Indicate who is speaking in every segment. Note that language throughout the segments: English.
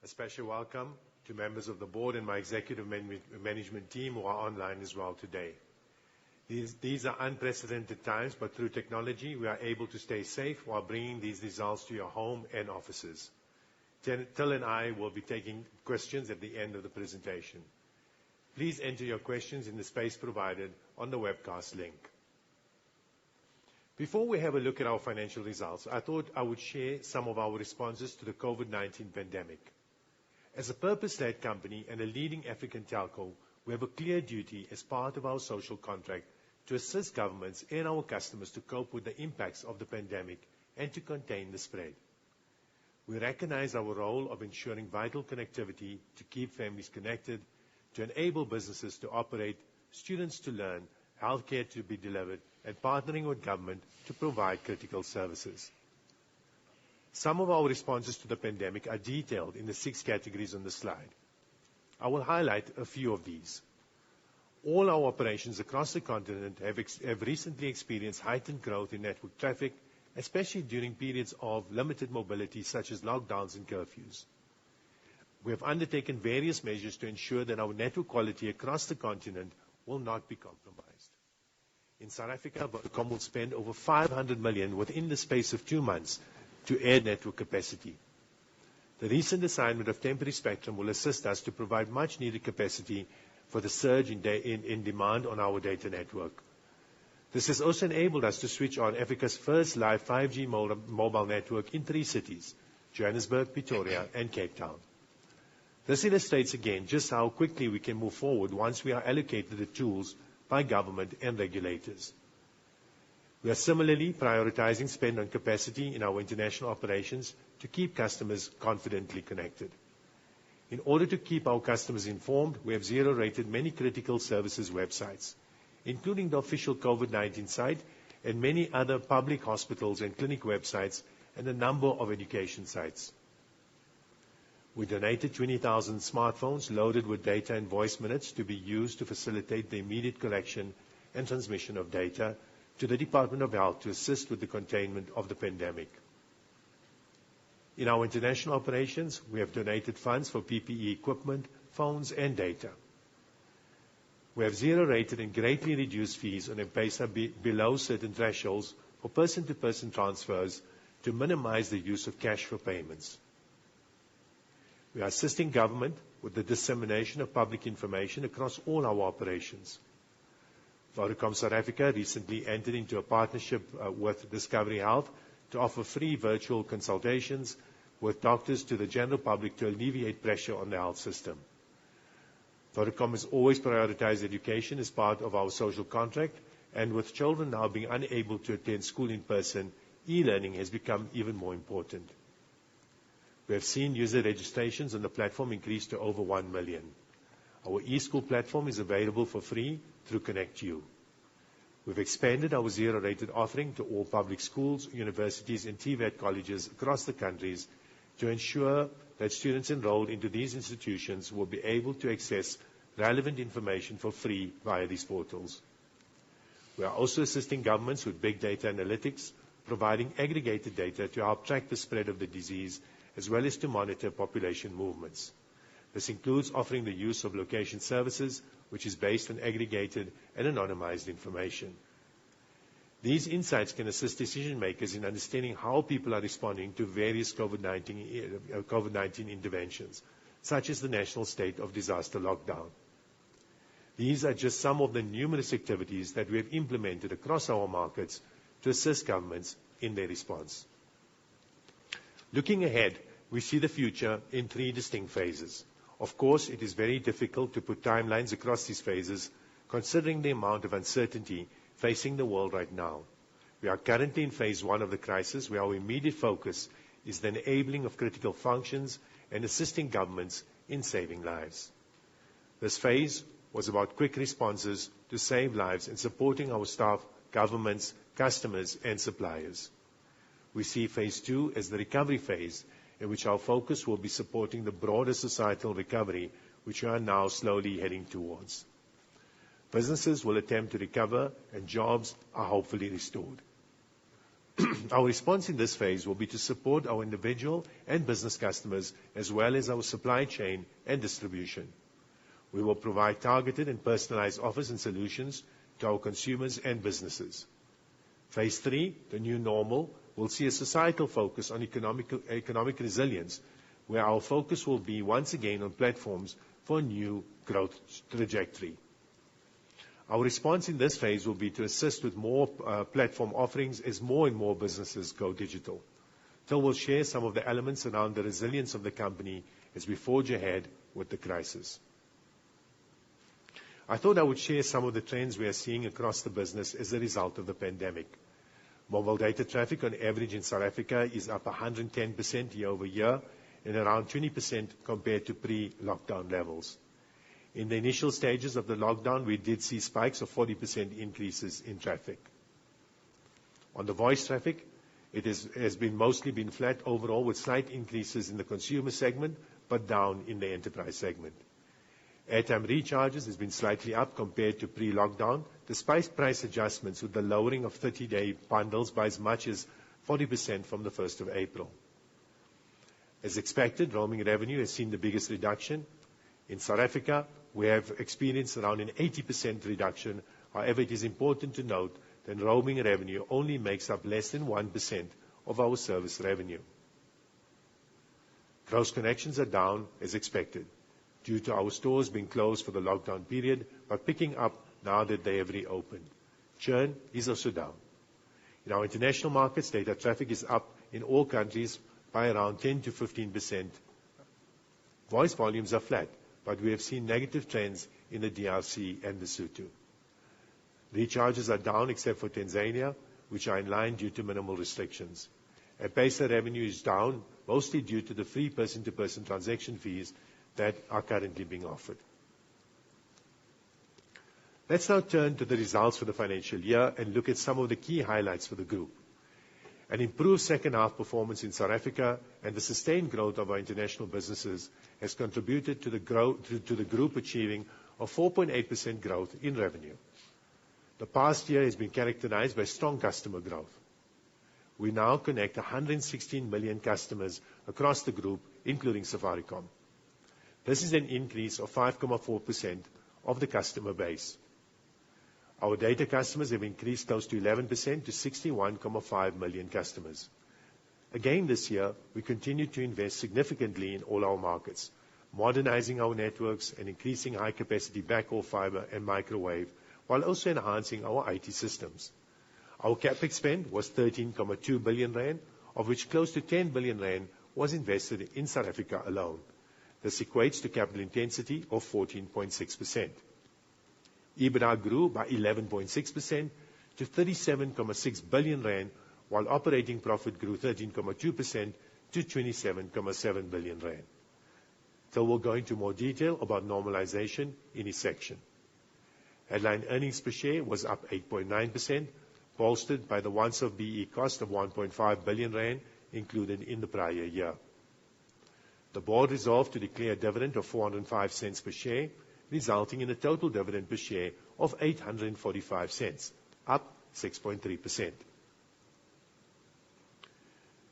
Speaker 1: A special welcome to members of the board and my executive management team who are online as well today. These are unprecedented times, but through technology, we are able to stay safe while bringing these results to your home and offices. Till and I will be taking questions at the end of the presentation. Please enter your questions in the space provided on the webcast link. Before we have a look at our financial results, I thought I would share some of our responses to the COVID-19 pandemic. As a purpose-led company and a leading African telco, we have a clear duty as part of our social contract to assist governments and our customers to cope with the impacts of the pandemic and to contain the spread. We recognize our role of ensuring vital connectivity to keep families connected, to enable businesses to operate, students to learn, healthcare to be delivered, and partnering with government to provide critical services. Some of our responses to the pandemic are detailed in the 6 categories on the slide. I will highlight a few of these. All our operations across the continent have recently experienced heightened growth in network traffic, especially during periods of limited mobility such as lockdowns and curfews. We have undertaken various measures to ensure that our network quality across the continent will not be compromised. In South Africa, Vodacom will spend over 500 million within the space of 2 months to add network capacity. The recent assignment of temporary spectrum will assist us to provide much needed capacity for the surge in demand on our data network. This has also enabled us to switch on Africa's first live 5G mobile network in 3 cities, Johannesburg, Pretoria, and Cape Town. This illustrates again just how quickly we can move forward once we are allocated the tools by government and regulators. We are similarly prioritizing spend on capacity in our international operations to keep customers confidently connected. In order to keep our customers informed, we have zero-rated many critical services websites, including the official COVID-19 site and many other public hospitals and clinic websites and a number of education sites. We donated 20,000 smartphones loaded with data and voice minutes to be used to facilitate the immediate collection and transmission of data to the Department of Health to assist with the containment of the pandemic. In our international operations, we have donated funds for PPE equipment, phones, and data. We have zero-rated and greatly reduced fees on M-Pesa below certain thresholds for person-to-person transfers to minimize the use of cash for payments. We are assisting government with the dissemination of public information across all our operations. Vodacom South Africa recently entered into a partnership with Discovery Health to offer free virtual consultations with doctors to the general public to alleviate pressure on the health system. Vodacom has always prioritized education as part of our social contract, and with children now being unable to attend school in person, e-learning has become even more important. We have seen user registrations on the platform increase to over 1 million. Our e-school platform is available for free through ConnectU. We've expanded our zero-rated offering to all public schools, universities, and TVET colleges across the countries to ensure that students enrolled into these institutions will be able to access relevant information for free via these portals. We are also assisting governments with big data analytics, providing aggregated data to help track the spread of the disease, as well as to monitor population movements. This includes offering the use of location services, which is based on aggregated and anonymized information. These insights can assist decision makers in understanding how people are responding to various COVID-19 interventions, such as the national state of disaster lockdown. These are just some of the numerous activities that we have implemented across our markets to assist governments in their response. Looking ahead, we see the future in 3 distinct phases. Of course, it is very difficult to put timelines across these phases, considering the amount of uncertainty facing the world right now. We are currently in phase 1 of the crisis, where our immediate focus is the enabling of critical functions and assisting governments in saving lives. This phase was about quick responses to save lives and supporting our staff, governments, customers, and suppliers. We see phase 2 as the recovery phase, in which our focus will be supporting the broader societal recovery, which we are now slowly heading towards. Businesses will attempt to recover, and jobs are hopefully restored. Our response in this phase will be to support our individual and business customers, as well as our supply chain and distribution. We will provide targeted and personalized offers and solutions to our consumers and businesses. Phase 3, the new normal, will see a societal focus on economic resilience, where our focus will be once again on platforms for a new growth trajectory. Our response in this phase will be to assist with more platform offerings as more and more businesses go digital. Phil will share some of the elements around the resilience of the company as we forge ahead with the crisis. I thought I would share some of the trends we are seeing across the business as a result of the pandemic. Mobile data traffic on average in South Africa is up 110% year over year and around 20% compared to pre-lockdown levels. In the initial stages of the lockdown, we did see spikes of 40% increases in traffic. On the voice traffic, it has mostly been flat overall, with slight increases in the consumer segment, but down in the enterprise segment. Airtime recharges has been slightly up compared to pre-lockdown, despite price adjustments with the lowering of 30-day bundles by as much as 40% from the 1st of April. As expected, roaming revenue has seen the biggest reduction. In South Africa, we have experienced around an 80% reduction. However, it is important to note that roaming revenue only makes up less than 1% of our service revenue. Gross connections are down as expected, due to our stores being closed for the lockdown period, but picking up now that they have reopened. Churn is also down. In our international markets, data traffic is up in all countries by around 10 to 15%. Voice volumes are flat, but we have seen negative trends in the DRC and Lesotho. Recharges are down except for Tanzania, which are in line due to minimal restrictions. M-Pesa revenue is down, mostly due to the free person-to-person transaction fees that are currently being offered. Let's now turn to the results for the financial year and look at some of the key highlights for the group. An improved second half performance in South Africa and the sustained growth of our international businesses has contributed to the group achieving a 4.8% growth in revenue. The past year has been characterized by strong customer growth. We now connect 116 million customers across the group, including Safaricom. This is an increase of 5.4% of the customer base. Our data customers have increased close to 11% to 61.5 million customers. Again this year, we continue to invest significantly in all our markets, modernizing our networks and increasing high-capacity backhaul fiber and microwave, while also enhancing our IT systems. Our capex spend was 13.2 billion rand, of which close to 10 billion rand was invested in South Africa alone. This equates to capital intensity of 14.6%. EBITDA grew by 11.6% to 37.6 billion rand, while operating profit grew 13.2% to 27.7 billion rand. So we'll go into more detail about normalization in his section. Headline earnings per share was up 8.9%, bolstered by the once-off BE cost of 1.5 billion rand included in the prior year. The board resolved to declare a dividend of 405 cents per share, resulting in a total dividend per share of 845 cents, up 6.3%.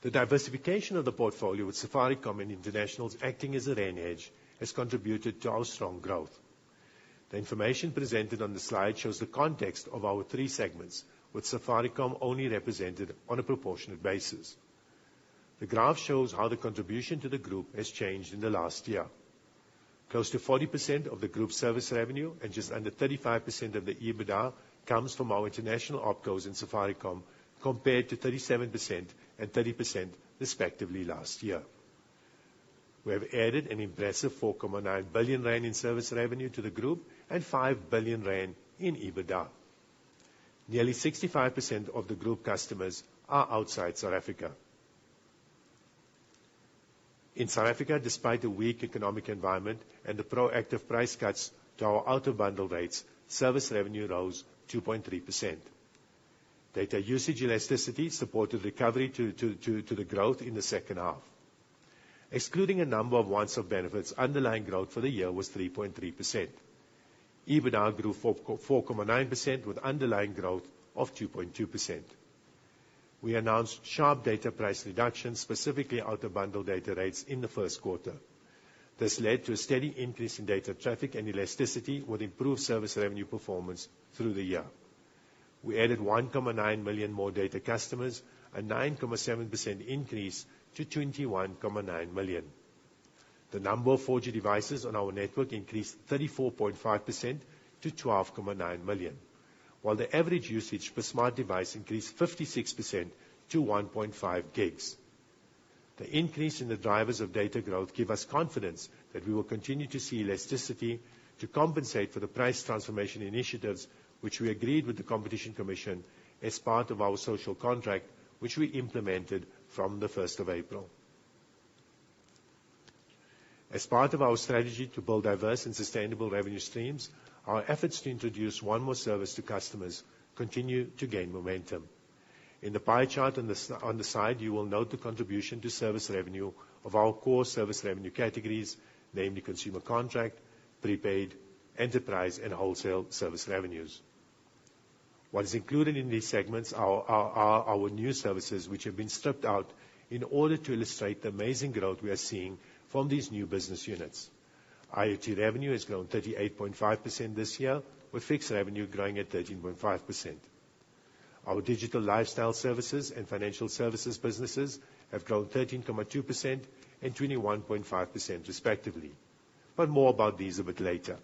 Speaker 1: The diversification of the portfolio with Safaricom and Internationals acting as a rain hedge has contributed to our strong growth. The information presented on the slide shows the context of our three segments, with Safaricom only represented on a proportionate basis. The graph shows how the contribution to the group has changed in the last year. Close to 40% of the group's service revenue and just under 35% of the EBITDA comes from our international opcos in Safaricom, compared to 37% and 30% respectively last year. We have added an impressive 4.9 billion rand in service revenue to the group and 5 billion rand in EBITDA. Nearly 65% of the group customers are outside South Africa. In South Africa, despite the weak economic environment and the proactive price cuts to our out-of-bundle rates, service revenue rose 2.3%. Data usage elasticity supported recovery to the growth in the second half. Excluding a number of once-off benefits, underlying growth for the year was 3.3%. EBITDA grew 4.9% with underlying growth of 2.2%. we announced sharp data price reductions, specifically out-of-bundle data rates in the first quarter. This led to a steady increase in data traffic and elasticity with improved service revenue performance through the year. We added 1.9 million more data customers, a 9.7% increase to 21.9 million. The number of 4G devices on our network increased 34.5% to 12.9 million, while the average usage per smart device increased 56% to 1.5 gigs. The increase in the drivers of data growth give us confidence that we will continue to see elasticity to compensate for the price transformation initiatives which we agreed with the Competition Commission as part of our social contract, which we implemented from the 1st of April. As part of our strategy to build diverse and sustainable revenue streams, our efforts to introduce one more service to customers continue to gain momentum. In the pie chart on the side, you will note the contribution to service revenue of our core service revenue categories, namely consumer contract, prepaid, enterprise, and wholesale service revenues. What is included in these segments are our new services, which have been stripped out in order to illustrate the amazing growth we are seeing from these new business units. IoT revenue has grown 38.5% this year, with fixed revenue growing at 13.5%. Our digital lifestyle services and financial services businesses have grown 13.2% and 21.5% respectively. But more about these a bit later.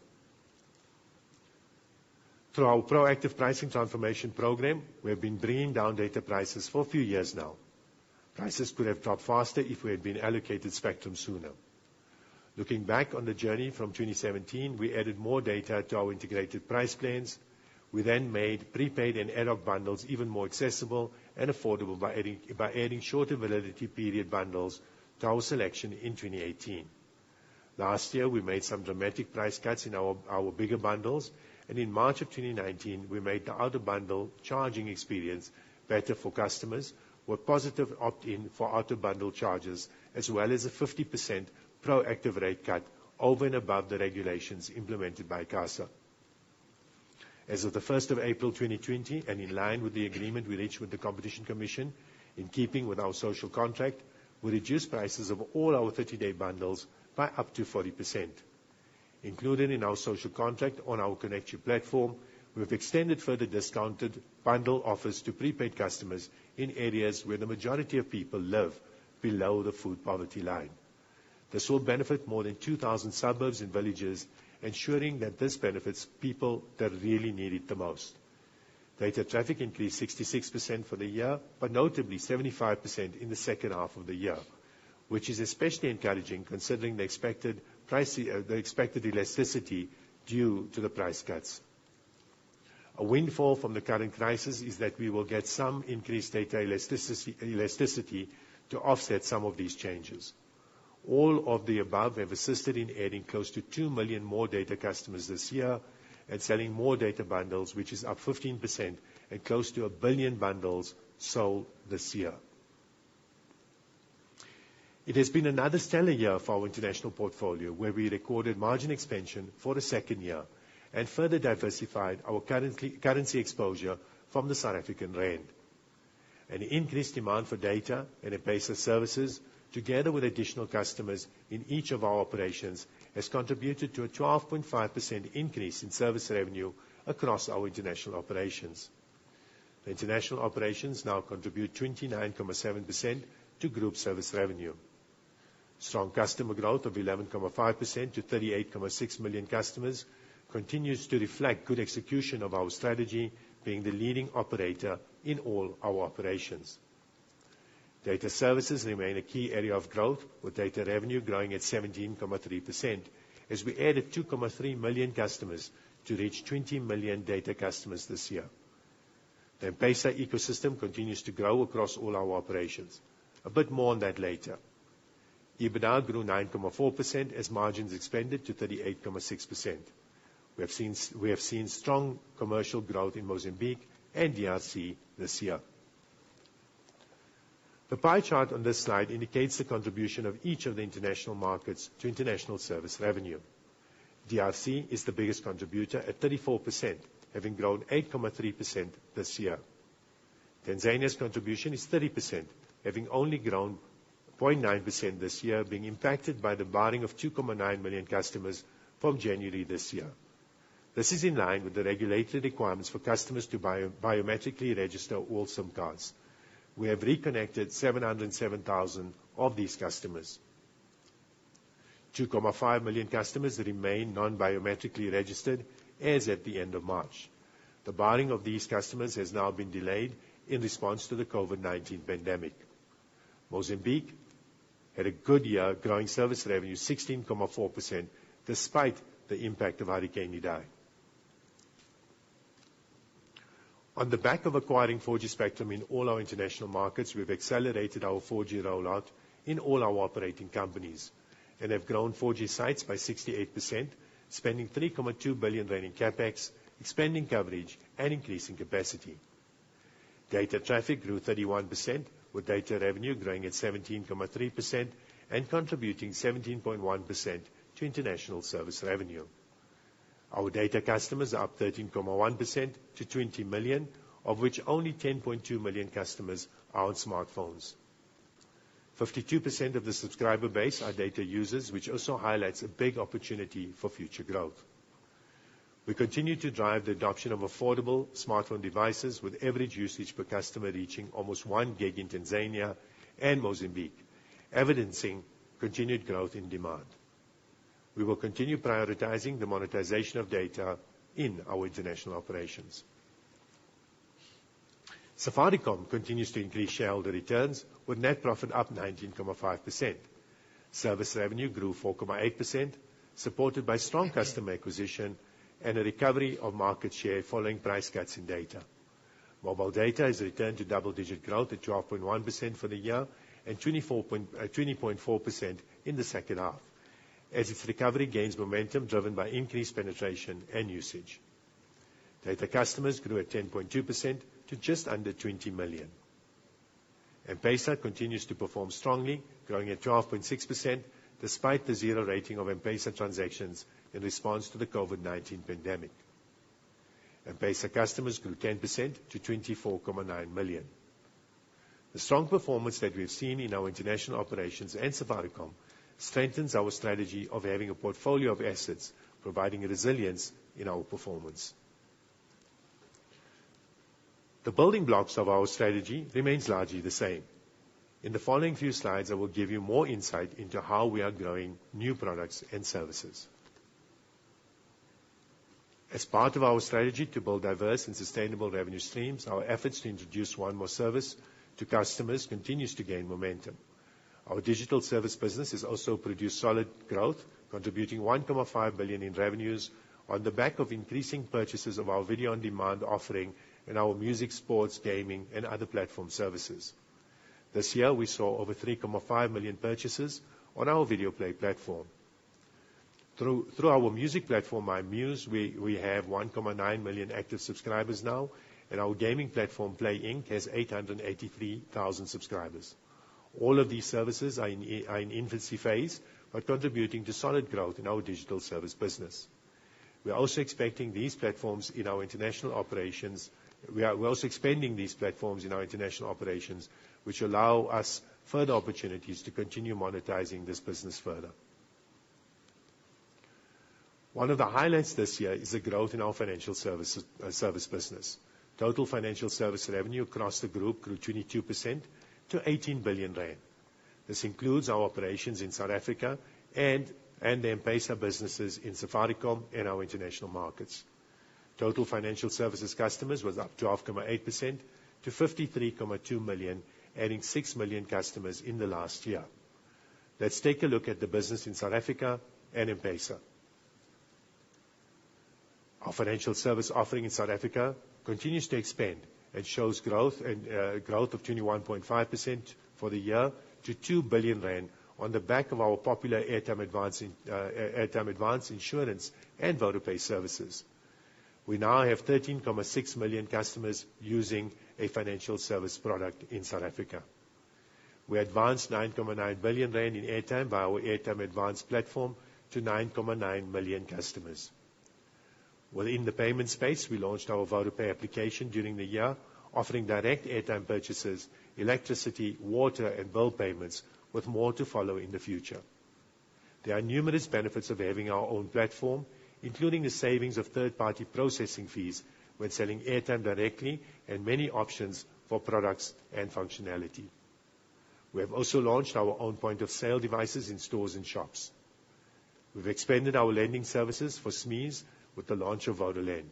Speaker 1: Through our proactive pricing transformation program, we have been bringing down data prices for a few years now. Prices could have dropped faster if we had been allocated spectrum sooner. Looking back on the journey from 2017, we added more data to our integrated price plans. We then made prepaid and ad hoc bundles even more accessible and affordable by adding shorter validity period bundles to our selection in 2018. Last year, we made some dramatic price cuts in our bigger bundles, and in March of 2019, we made the out-of-bundle charging experience better for customers, with positive opt-in for out-of-bundle charges, as well as a 50% proactive rate cut over and above the regulations implemented by CASA. As of the 1st of April 2020, and in line with the agreement we reached with the Competition Commission, in keeping with our social contract, we reduced prices of all our 30-day bundles by up to 40%. Included in our social contract on our Connect You platform, we have extended further discounted bundle offers to prepaid customers in areas where the majority of people live below the food poverty line. This will benefit more than 2,000 suburbs and villages, ensuring that this benefits people that really need it the most. Data traffic increased 66% for the year, but notably 75% in the second half of the year, which is especially encouraging considering the expected elasticity due to the price cuts. A windfall from the current crisis is that we will get some increased data elasticity to offset some of these changes. All of the above have assisted in adding close to 2 million more data customers this year and selling more data bundles, which is up 15% and close to 1 billion bundles sold this year. It has been another stellar year for our international portfolio, where we recorded margin expansion for the second year and further diversified our currency exposure from the South African rand. An increased demand for data and M-Pesa services, together with additional customers in each of our operations, has contributed to a 12.5% increase in service revenue across our international operations. The international operations now contribute 29.7% to group service revenue. Strong customer growth of 11.5% to 38.6 million customers continues to reflect good execution of our strategy, being the leading operator in all our operations. Data services remain a key area of growth, with data revenue growing at 17.3%, as we added 2.3 million customers to reach 20 million data customers this year. The M-Pesa ecosystem continues to grow across all our operations. A bit more on that later. EBITDA grew 9.4% as margins expanded to 38.6%. We have seen strong commercial growth in Mozambique and DRC this year. The pie chart on this slide indicates the contribution of each of the international markets to international service revenue. DRC is the biggest contributor at 34%, having grown 8.3% this year. Tanzania's contribution is 30%, having only grown 0.9% this year, being impacted by the barring of 2.9 million customers from January this year. This is in line with the regulatory requirements for customers to biometrically register all SIM cards. We have reconnected 707,000 of these customers. 2.5 million customers remain non-biometrically registered as at the end of March. The barring of these customers has now been delayed in response to the COVID-19 pandemic. Mozambique had a good year, growing service revenue 16.4%, despite the impact of Hurricane Idai. On the back of acquiring 4G spectrum in all our international markets, we've accelerated our 4G rollout in all our operating companies and have grown 4G sites by 68%, spending 3.2 billion rand in capex, expanding coverage and increasing capacity. Data traffic grew 31%, with data revenue growing at 17.3% and contributing 17.1% to international service revenue. Our data customers are up 13.1% to 20 million, of which only 10.2 million customers are on smartphones. 52% of the subscriber base are data users, which also highlights a big opportunity for future growth. We continue to drive the adoption of affordable smartphone devices, with average usage per customer reaching almost 1 gig in Tanzania and Mozambique, evidencing continued growth in demand. We will continue prioritizing the monetization of data in our international operations. Safaricom continues to increase shareholder returns, with net profit up 19.5%. Service revenue grew 4.8%, supported by strong customer acquisition and a recovery of market share following price cuts in data. Mobile data has returned to double-digit growth at 12.1% for the year and 20.4% in the second half, as its recovery gains momentum driven by increased penetration and usage. Data customers grew at 10.2% to just under 20 million. M-Pesa continues to perform strongly, growing at 12.6%, despite the zero rating of M-Pesa transactions in response to the COVID-19 pandemic. M-Pesa customers grew 10% to 24.9 million. The strong performance that we've seen in our international operations and Safaricom strengthens our strategy of having a portfolio of assets, providing resilience in our performance. The building blocks of our strategy remains largely the same. In the following few slides, I will give you more insight into how we are growing new products and services. As part of our strategy to build diverse and sustainable revenue streams, our efforts to introduce one more service to customers continues to gain momentum. Our digital service business has also produced solid growth, contributing 1.5 billion in revenues on the back of increasing purchases of our video-on-demand offering and our music, sports, gaming, and other platform services. This year, we saw over 3.5 million purchases on our video play platform. Through our music platform, MyMuse, we have 1.9 million active subscribers now, and our gaming platform, Play Inc., has 883,000 subscribers. All of these services are in infancy phase, but contributing to solid growth in our digital service business. We are also expecting these platforms in our international operations. We're also expanding these platforms in our international operations, which allow us further opportunities to continue monetizing this business further. One of the highlights this year is the growth in our financial service business. Total financial service revenue across the group grew 22% to 18 billion rand. This includes our operations in South Africa and the M-Pesa businesses in Safaricom and our international markets. Total financial services customers was up 12.8% to 53.2 million, adding 6 million customers in the last year. Let's take a look at the business in South Africa and M-Pesa. Our financial service offering in South Africa continues to expand and shows growth of 21.5% for the year to 2 billion rand on the back of our popular Airtime Advance insurance and VODAF services. We now have 13.6 million customers using a financial service product in South Africa. We advanced 9.9 billion rand in airtime by our Airtime Advance platform to 9.9 million customers. Within the payment space, we launched our VODAF application during the year, offering direct airtime purchases, electricity, water, and bill payments, with more to follow in the future. There are numerous benefits of having our own platform, including the savings of third-party processing fees when selling airtime directly, and many options for products and functionality. We have also launched our own point-of-sale devices in stores and shops. We've expanded our lending services for SMEs with the launch of VodaLend.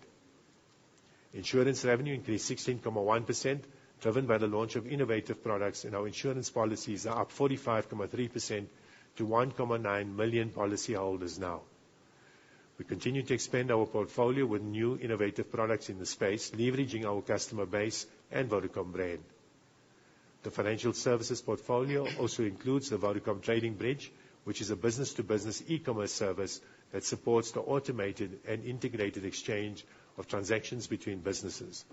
Speaker 1: Insurance revenue increased 16.1%, driven by the launch of innovative products, and our insurance policies are up 45.3% to 1.9 million policyholders now. We continue to expand our portfolio with new innovative products in the space, leveraging our customer base and Vodacom brand. The financial services portfolio also includes the Vodacom Trading Bridge, which is a business-to-business e-commerce service that supports the automated and integrated exchange of transactions between businesses.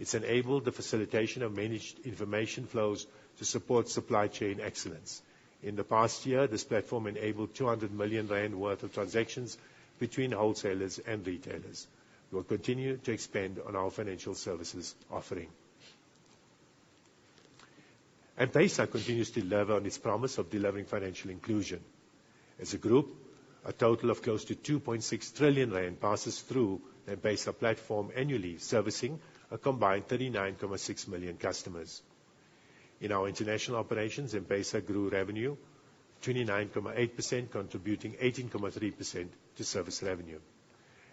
Speaker 1: It's enabled the facilitation of managed information flows to support supply chain excellence. In the past year, this platform enabled 200 million rand worth of transactions between wholesalers and retailers. We will continue to expand on our financial services offering. M-Pesa continues to deliver on its promise of delivering financial inclusion. As a group, a total of close to 2.6 trillion rand passes through the M-Pesa platform annually, servicing a combined 39.6 million customers. In our international operations, M-Pesa grew revenue 29.8%, contributing 18.3% to service revenue.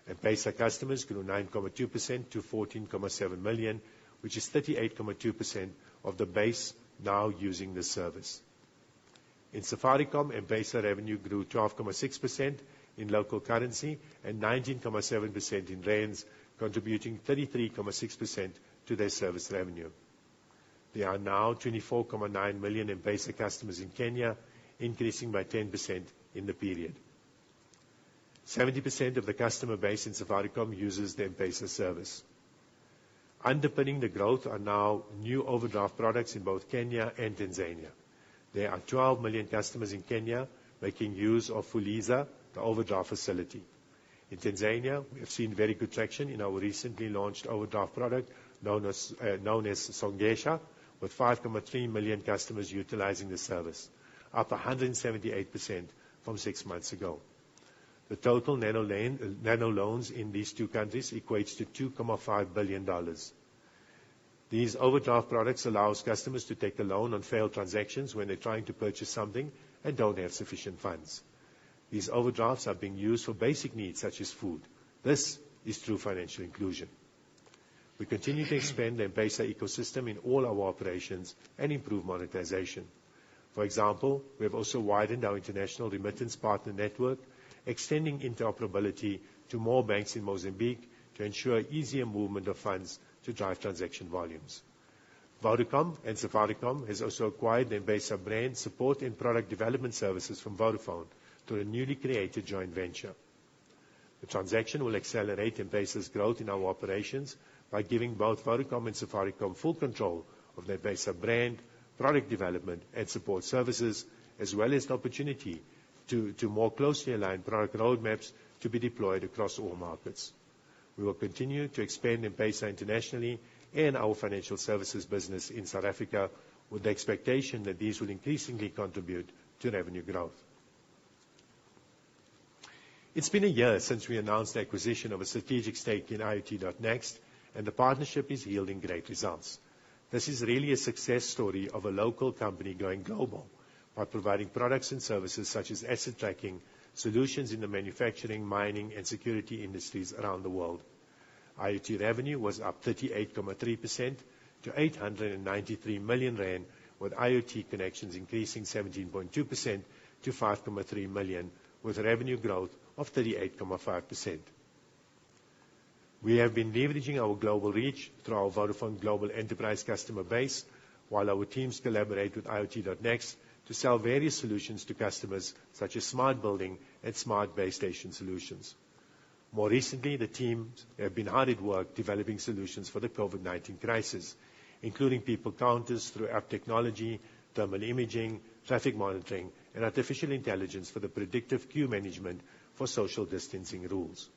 Speaker 1: M-Pesa customers grew 9.2% to 14.7 million, which is 38.2% of the base now using the service. In Safaricom, M-Pesa revenue grew 12.6% in local currency and 19.7% in rands, contributing 33.6% to their service revenue. There are now 24.9 million M-Pesa customers in Kenya, increasing by 10% in the period. 70% of the customer base in Safaricom uses the M-Pesa service. Underpinning the growth are now new overdraft products in both Kenya and Tanzania. There are 12 million customers in Kenya making use of Fuliza, the overdraft facility. In Tanzania, we have seen very good traction in our recently launched overdraft product known as Songesha, with 5.3 million customers utilizing the service, up 178% from 6 months ago. The total nano loans in these two countries equates to $2.5 billion. These overdraft products allows customers to take a loan on failed transactions when they're trying to purchase something and don't have sufficient funds. These overdrafts are being used for basic needs such as food. This is true financial inclusion. We continue to expand the M-Pesa ecosystem in all our operations and improve monetization. For example, we have also widened our international remittance partner network, extending interoperability to more banks in Mozambique to ensure easier movement of funds to drive transaction volumes. Vodacom and Safaricom has also acquired the M-Pesa brand support and product development services from Vodafone through a newly created joint venture. The transaction will accelerate M-Pesa's growth in our operations by giving both Vodacom and Safaricom full control of the M-Pesa brand, product development and support services, as well as the opportunity to more closely align product roadmaps to be deployed across all markets. We will continue to expand M-Pesa internationally and our financial services business in South Africa, with the expectation that these will increasingly contribute to revenue growth. It's been a year since we announced the acquisition of a strategic stake in IoT.Next, and the partnership is yielding great results. This is really a success story of a local company going global by providing products and services such as asset tracking, solutions in the manufacturing, mining, and security industries around the world. IoT revenue was up 38.3% to 893 million rand, with IoT connections increasing 17.2% to 5.3 million, with revenue growth of 38.5%. We have been leveraging our global reach through our Vodafone Global Enterprise customer base, while our teams collaborate with IoT.Next to sell various solutions to customers such as smart building and smart base station solutions. More recently, the teams have been hard at work developing solutions for the COVID-19 crisis, including people counters through app technology, thermal imaging, traffic monitoring, and artificial intelligence for the predictive queue management for social distancing rules.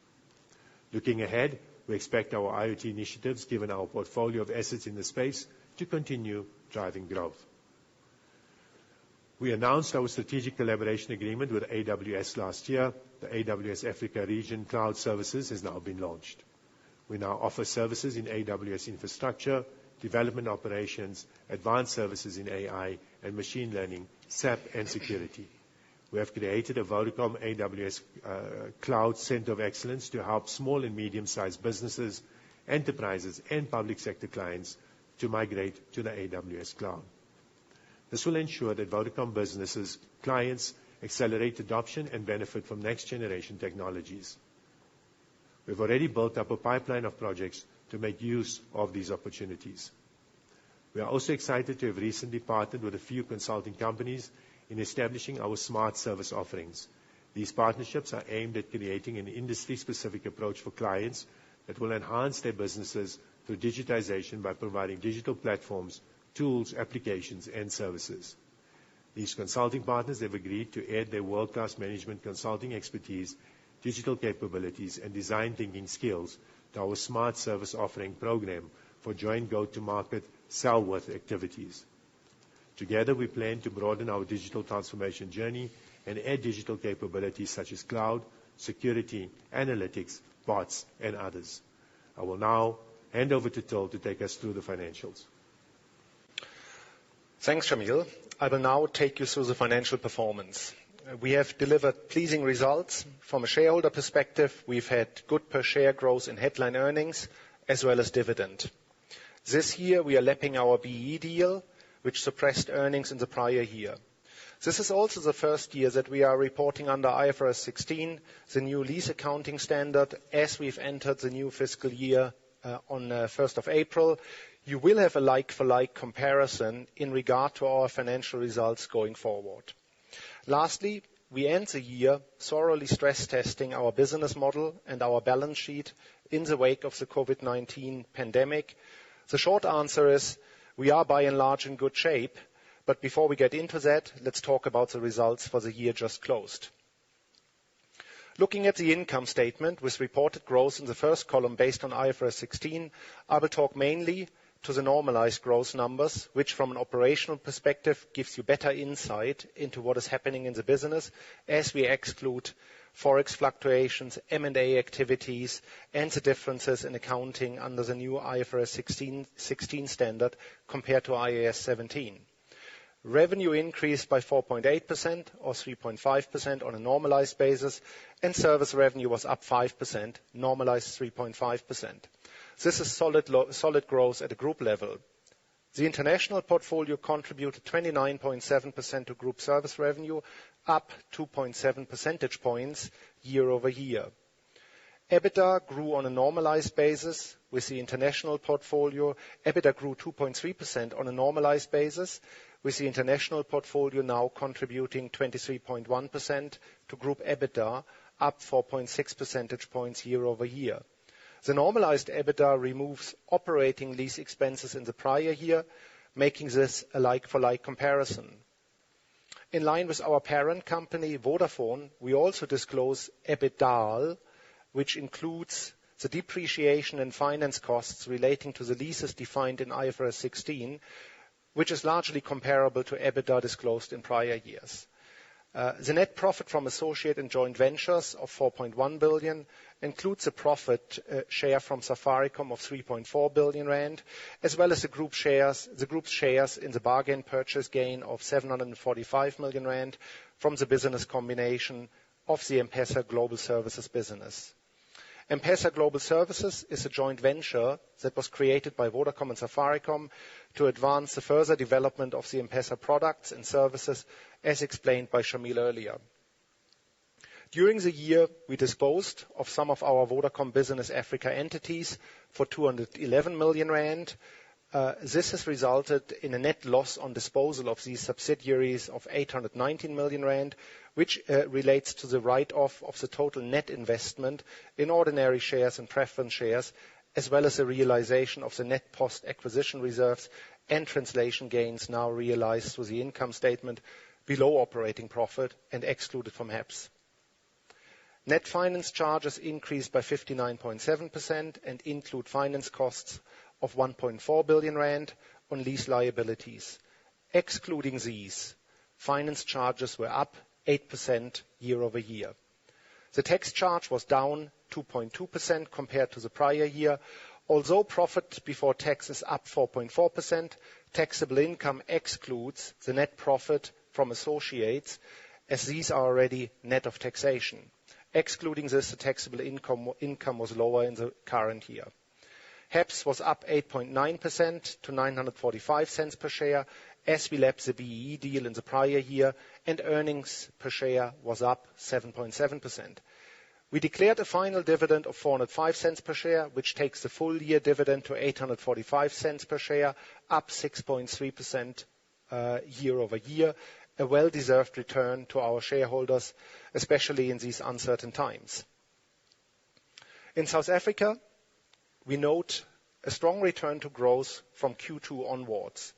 Speaker 1: Looking ahead, we expect our IoT initiatives, given our portfolio of assets in the space, to continue driving growth. We announced our strategic collaboration agreement with AWS last year. The AWS Africa Region Cloud Services has now been launched. We now offer services in AWS infrastructure, development operations, advanced services in AI and machine learning, SAP and security. We have created a Vodacom AWS Cloud Center of Excellence to help small and medium-sized businesses, enterprises and public sector clients to migrate to the AWS cloud. This will ensure that Vodacom businesses, clients, accelerate adoption and benefit from next-generation technologies. We've already built up a pipeline of projects to make use of these opportunities. We are also excited to have recently partnered with a few consulting companies in establishing our smart service offerings. These partnerships are aimed at creating an industry-specific approach for clients that will enhance their businesses through digitization by providing digital platforms, tools, applications, and services. These consulting partners have agreed to add their world-class management consulting expertise, digital capabilities, and design thinking skills to our smart service offering program for joint go-to-market sell-with activities. Together, we plan to broaden our digital transformation journey and add digital capabilities such as cloud, security, analytics, bots, and others. I will now hand over to Till to take us through the financials.
Speaker 2: Thanks, Shameel. I will now take you through the financial performance. We have delivered pleasing results. From a shareholder perspective, we've had good per share growth in headline earnings as well as dividend. This year, we are lapping our BE deal, which suppressed earnings in the prior year. This is also the first year that we are reporting under IFRS 16, the new lease accounting standard, as we've entered the new fiscal year on 1st of April. You will have a like-for-like comparison in regard to our financial results going forward. Lastly, we end the year thoroughly stress testing our business model and our balance sheet in the wake of the COVID-19 pandemic. The short answer is we are by and large in good shape, but before we get into that, let's talk about the results for the year just closed. Looking at the income statement with reported growth in the first column based on IFRS 16, I will talk mainly to the normalized growth numbers, which from an operational perspective gives you better insight into what is happening in the business as we exclude forex fluctuations, M&A activities, and the differences in accounting under the new IFRS 16 standard compared to IAS 17. Revenue increased by 4.8% or 3.5% on a normalized basis, and service revenue was up 5%, normalized 3.5%. This is solid growth at a group level. The international portfolio contributed 29.7% to group service revenue, up 2.7 percentage points year over year. EBITDA grew on a normalized basis with the international portfolio. EBITDA grew 2.3% on a normalized basis, with the international portfolio now contributing 23.1% to group EBITDA, up 4.6 percentage points year over year. The normalized EBITDA removes operating lease expenses in the prior year, making this a like-for-like comparison. In line with our parent company, Vodafone, we also disclose EBITDA, which includes the depreciation and finance costs relating to the leases defined in IFRS 16, which is largely comparable to EBITDA disclosed in prior years. The net profit from associate and joint ventures of 4.1 billion includes a profit share from Safaricom of 3.4 billion rand, as well as the group's shares in the bargain purchase gain of 745 million rand from the business combination of the M-Pesa Global Services business. M-Pesa Global Services is a joint venture that was created by Vodacom and Safaricom to advance the further development of the M-Pesa products and services, as explained by Shameel earlier. During the year, we disposed of some of our Vodacom Business Africa entities for 211 million rand. This has resulted in a net loss on disposal of these subsidiaries of 819 million rand, which relates to the write-off of the total net investment in ordinary shares and preference shares, as well as the realization of the net post-acquisition reserves and translation gains now realized through the income statement below operating profit and excluded from HEPS. Net finance charges increased by 59.7% and include finance costs of 1.4 billion rand on lease liabilities. Excluding these, finance charges were up 8% year-over-year. The tax charge was down 2.2% compared to the prior year. Although profit before tax is up 4.4%, taxable income excludes the net profit from associates, as these are already net of taxation. Excluding this, the taxable income was lower in the current year. HEPS was up 8.9% to 945 cents per share as we lapped the BEE deal in the prior year, and earnings per share was up 7.7%. We declared a final dividend of 405 cents per share, which takes the full year dividend to 845 cents per share, up 6.3% year-over-year, a well-deserved return to our shareholders, especially in these uncertain times. In South Africa, we note a strong return to growth from Q2 onwards.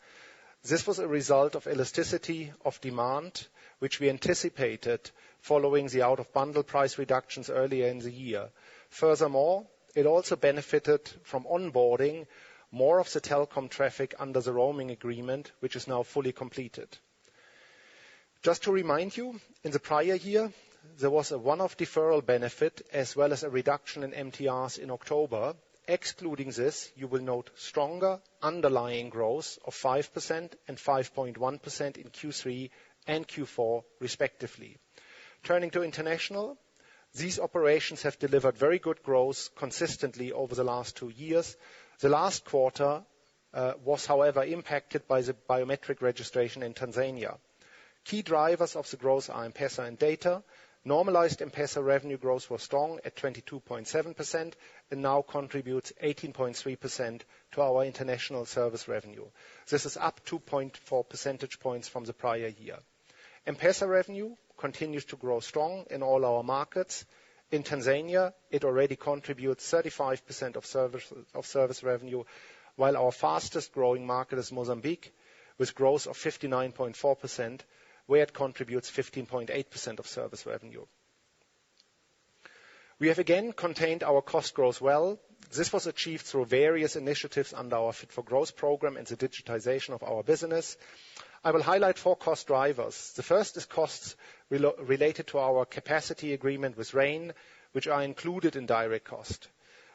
Speaker 2: This was a result of elasticity of demand, which we anticipated following the out-of-bundle price reductions earlier in the year. Furthermore, it also benefited from onboarding more of the telecom traffic under the roaming agreement, which is now fully completed. Just to remind you, in the prior year, there was a one-off deferral benefit as well as a reduction in MTRs in October. Excluding this, you will note stronger underlying growth of 5% and 5.1% in Q3 and Q4 respectively. Turning to international, these operations have delivered very good growth consistently over the last 2 years. The last quarter was, however, impacted by the biometric registration in Tanzania. Key drivers of the growth are M-Pesa and data. Normalized M-Pesa revenue growth was strong at 22.7% and now contributes 18.3% to our international service revenue. This is up 2.4 percentage points from the prior year. M-Pesa revenue continues to grow strong in all our markets. In Tanzania, it already contributes 35% of service revenue, while our fastest growing market is Mozambique, with growth of 59.4%, where it contributes 15.8% of service revenue. We have again contained our cost growth well. This was achieved through various initiatives under our Fit for Growth program and the digitization of our business. I will highlight 4 cost drivers. The first is costs related to our capacity agreement with Rain, which are included in direct cost.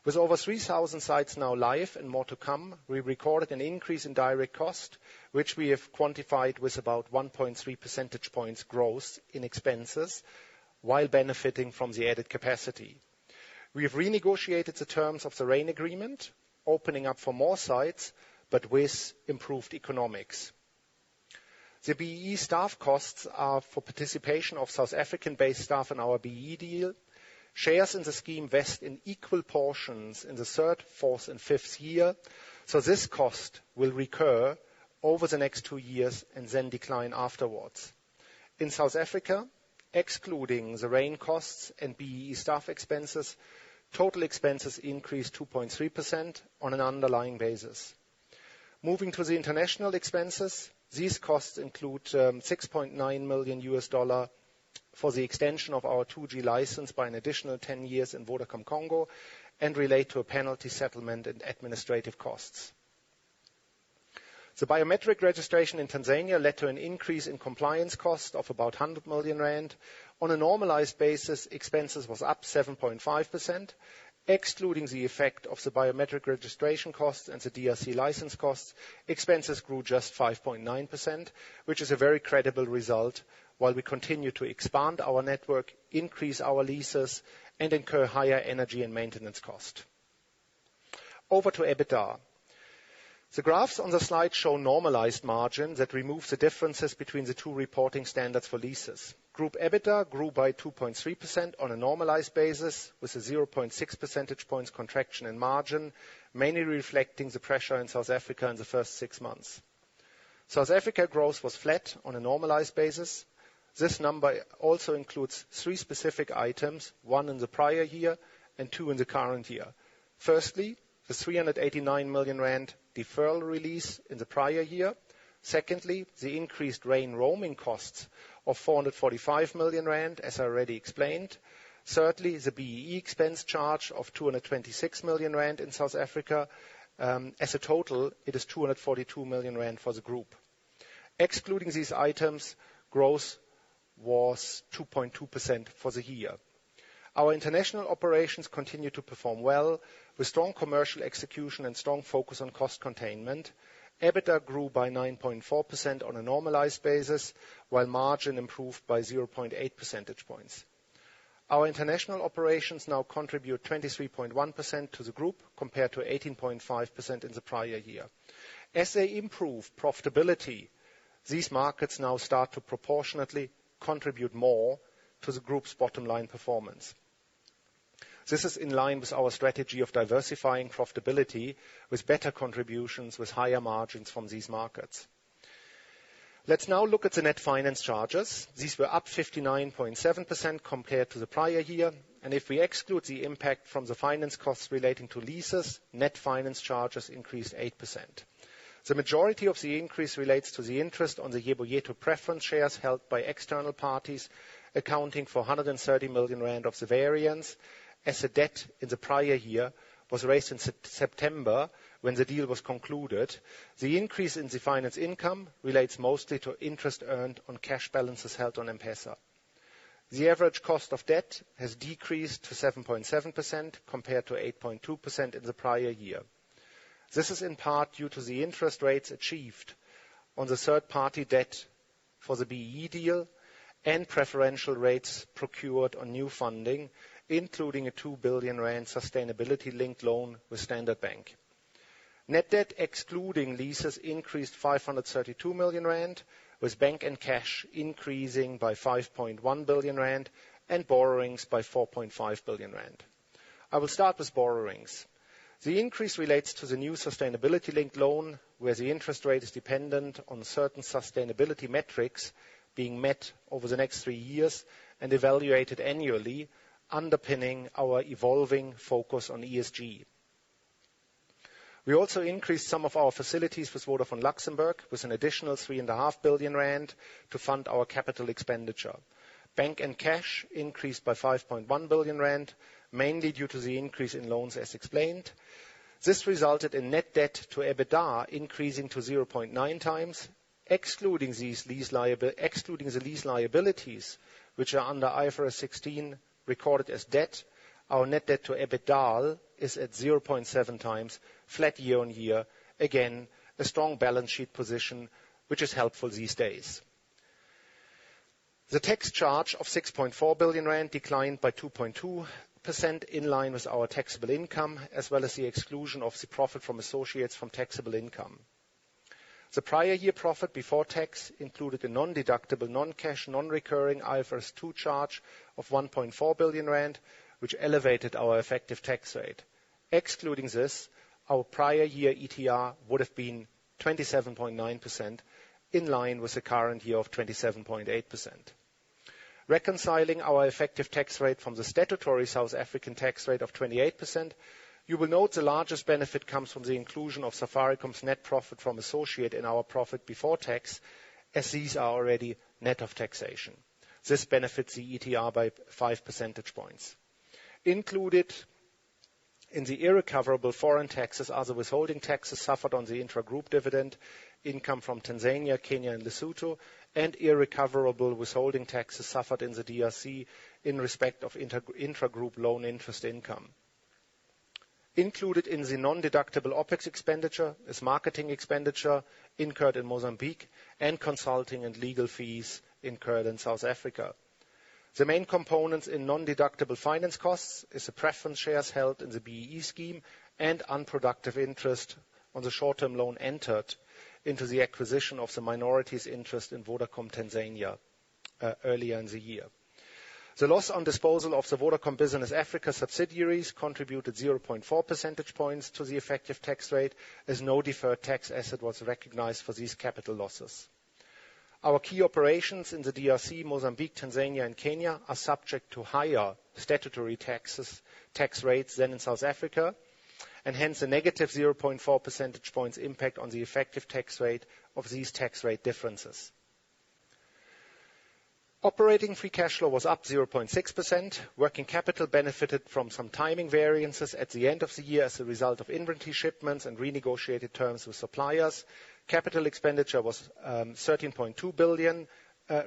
Speaker 2: With over 3,000 sites now live and more to come, we recorded an increase in direct cost, which we have quantified with about 1.3 percentage points growth in expenses, while benefiting from the added capacity. We have renegotiated the terms of the Rain agreement, opening up for more sites, but with improved economics. The BEE staff costs are for participation of South African-based staff in our BEE deal. Shares in the scheme vest in equal portions in the 3rd, 4th, and 5th year, so this cost will recur over the next 2 years and then decline afterwards. In South Africa, excluding the Rain costs and BEE staff expenses, total expenses increased 2.3% on an underlying basis. Moving to the international expenses, these costs include $6.9 million for the extension of our 2G license by an additional 10 years in Vodacom Congo and relate to a penalty settlement and administrative costs. The biometric registration in Tanzania led to an increase in compliance cost of about 100 million rand. On a normalized basis, expenses was up 7.5%. Excluding the effect of the biometric registration costs and the DRC license costs, expenses grew just 5.9%, which is a very credible result, while we continue to expand our network, increase our leases, and incur higher energy and maintenance cost. Over to EBITDA. The graphs on the slide show normalized margin that removes the differences between the 2 reporting standards for leases. Group EBITDA grew by 2.3% on a normalized basis, with a 0.6 percentage points contraction in margin, mainly reflecting the pressure in South Africa in the first 6 months. South Africa growth was flat on a normalized basis. This number also includes 3 specific items, 1 in the prior year and 2 in the current year. Firstly, the 389 million rand deferral release in the prior year. Secondly, the increased Rain roaming costs of 445 million rand, as I already explained. Thirdly, the BEE expense charge of 226 million rand in South Africa. As a total, it is 242 million rand for the group. Excluding these items, growth was 2.2% for the year. Our international operations continue to perform well with strong commercial execution and strong focus on cost containment. EBITDA grew by 9.4% on a normalized basis, while margin improved by 0.8 percentage points. Our international operations now contribute 23.1% to the group compared to 18.5% in the prior year. As they improve profitability, these markets now start to proportionately contribute more to the group's bottom line performance. This is in line with our strategy of diversifying profitability with better contributions with higher margins from these markets. Let's now look at the net finance charges. These were up 59.7% compared to the prior year, and if we exclude the impact from the finance costs relating to leases, net finance charges increased 8%. The majority of the increase relates to the interest on the Yebo preference shares held by external parties, accounting for 130 million rand of the variance, as the debt in the prior year was raised in September when the deal was concluded. The increase in the finance income relates mostly to interest earned on cash balances held on M-Pesa. The average cost of debt has decreased to 7.7% compared to 8.2% in the prior year. This is in part due to the interest rates achieved on the third-party debt for the BEE deal and preferential rates procured on new funding, including a 2 billion rand sustainability-linked loan with Standard Bank. Net debt excluding leases increased 532 million rand, with bank and cash increasing by 5.1 billion rand and borrowings by 4.5 billion rand. I will start with borrowings. The increase relates to the new sustainability-linked loan, where the interest rate is dependent on certain sustainability metrics being met over the next 3 years and evaluated annually, underpinning our evolving focus on ESG. We also increased some of our facilities with Vodafone Luxembourg with an additional 3.5 billion rand to fund our capital expenditure. Bank and cash increased by 5.1 billion rand, mainly due to the increase in loans as explained. This resulted in net debt to EBITDA increasing to 0.9 times, excluding the lease liabilities, which are under IFRS 16 recorded as debt. Our net debt to EBITDA is at 0.7 times, flat year on year. Again, a strong balance sheet position, which is helpful these days. The tax charge of 6.4 billion rand declined by 2.2%, in line with our taxable income, as well as the exclusion of the profit from associates from taxable income. The prior year profit before tax included a non-deductible, non-cash, non-recurring IFRS 2 charge of 1.4 billion rand, which elevated our effective tax rate. Excluding this, our prior year ETR would have been 27.9%, in line with the current year of 27.8%. Reconciling our effective tax rate from the statutory South African tax rate of 28%, you will note the largest benefit comes from the inclusion of Safaricom's net profit from associate in our profit before tax, as these are already net of taxation. This benefits the ETR by 5 percentage points. Included in the irrecoverable foreign taxes are the withholding taxes suffered on the intra-group dividend, income from Tanzania, Kenya and Lesotho, and irrecoverable withholding taxes suffered in the DRC in respect of intra-group loan interest income. Included in the non-deductible OPEX expenditure is marketing expenditure incurred in Mozambique and consulting and legal fees incurred in South Africa. The main components in non-deductible finance costs is the preference shares held in the BEE scheme and unproductive interest on the short-term loan entered into the acquisition of the minorities' interest in Vodacom Tanzania earlier in the year. The loss on disposal of the Vodacom Business Africa subsidiaries contributed 0.4 percentage points to the effective tax rate, as no deferred tax asset was recognized for these capital losses. Our key operations in the DRC, Mozambique, Tanzania and Kenya are subject to higher statutory tax rates than in South Africa, and hence a negative 0.4 percentage points impact on the effective tax rate of these tax rate differences. Operating free cash flow was up 0.6%. Working capital benefited from some timing variances at the end of the year as a result of inventory shipments and renegotiated terms with suppliers. Capital expenditure was 13.2 billion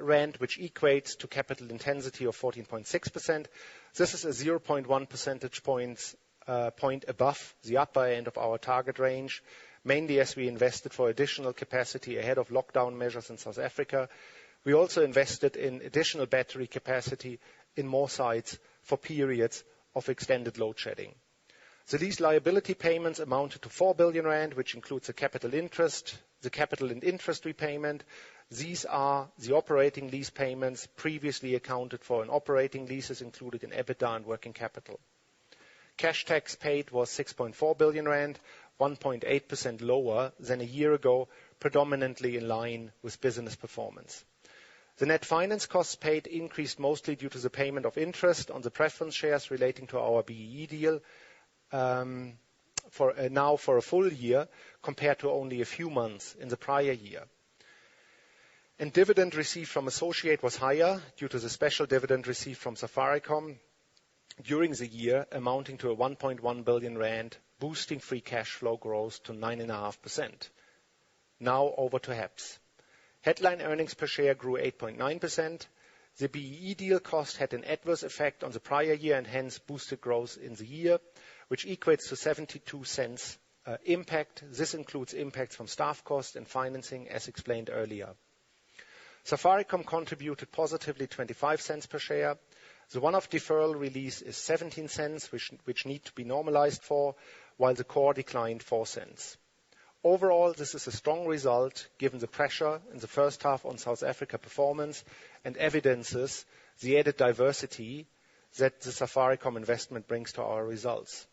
Speaker 2: rand, which equates to capital intensity of 14.6%. This is a 0.1 percentage point above the upper end of our target range, mainly as we invested for additional capacity ahead of lockdown measures in South Africa. We also invested in additional battery capacity in more sites for periods of extended load shedding. The lease liability payments amounted to 4 billion rand, which includes the capital and interest repayment. These are the operating lease payments previously accounted for in operating leases included in EBITDA and working capital. Cash tax paid was 6.4 billion rand, 1.8% lower than a year ago, predominantly in line with business performance. The net finance costs paid increased mostly due to the payment of interest on the preference shares relating to our BEE deal for a full year compared to only a few months in the prior year. And dividend received from associate was higher due to the special dividend received from Safaricom during the year, amounting to 1.1 billion rand, boosting free cash flow growth to 9.5%. Now over to HEPS. Headline earnings per share grew 8.9%. The BEE deal cost had an adverse effect on the prior year and hence boosted growth in the year, which equates to 72 cents impact. This includes impacts from staff cost and financing, as explained earlier. Safaricom contributed positively 25 cents per share. The one-off deferral release is 17 cents, which need to be normalized for, while the core declined 4 cents. Overall, this is a strong result given the pressure in the first half on South Africa performance and evidences the added diversity that the Safaricom investment brings to our results.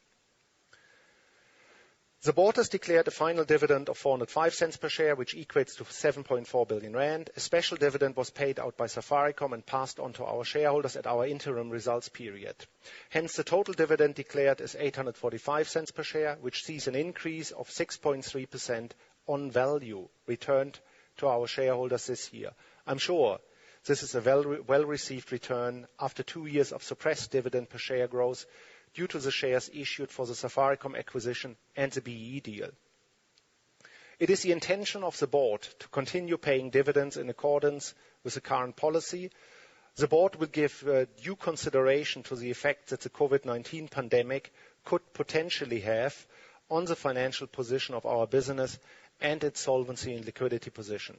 Speaker 2: The board has declared a final dividend of 405 cents per share, which equates to 7.4 billion rand. A special dividend was paid out by Safaricom and passed on to our shareholders at our interim results period. Hence, the total dividend declared is 845 cents per share, which sees an increase of 6.3% on value returned to our shareholders this year. I'm sure this is a well-received return after 2 years of suppressed dividend per share growth due to the shares issued for the Safaricom acquisition and the BEE deal. It is the intention of the board to continue paying dividends in accordance with the current policy. The board will give due consideration to the effect that the COVID-19 pandemic could potentially have on the financial position of our business and its solvency and liquidity position.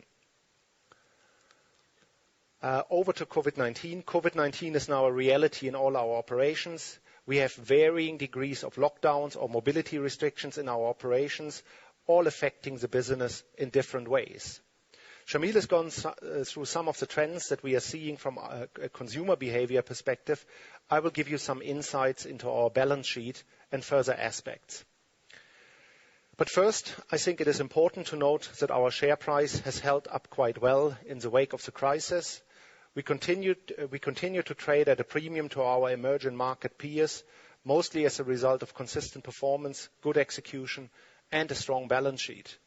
Speaker 2: Over to COVID-19. COVID-19 is now a reality in all our operations. We have varying degrees of lockdowns or mobility restrictions in our operations, all affecting the business in different ways. Shameel has gone through some of the trends that we are seeing from a consumer behavior perspective. I will give you some insights into our balance sheet and further aspects. But first, I think it is important to note that our share price has held up quite well in the wake of the crisis. We continue to trade at a premium to our emerging market peers, mostly as a result of consistent performance, good execution, and a strong balance sheet.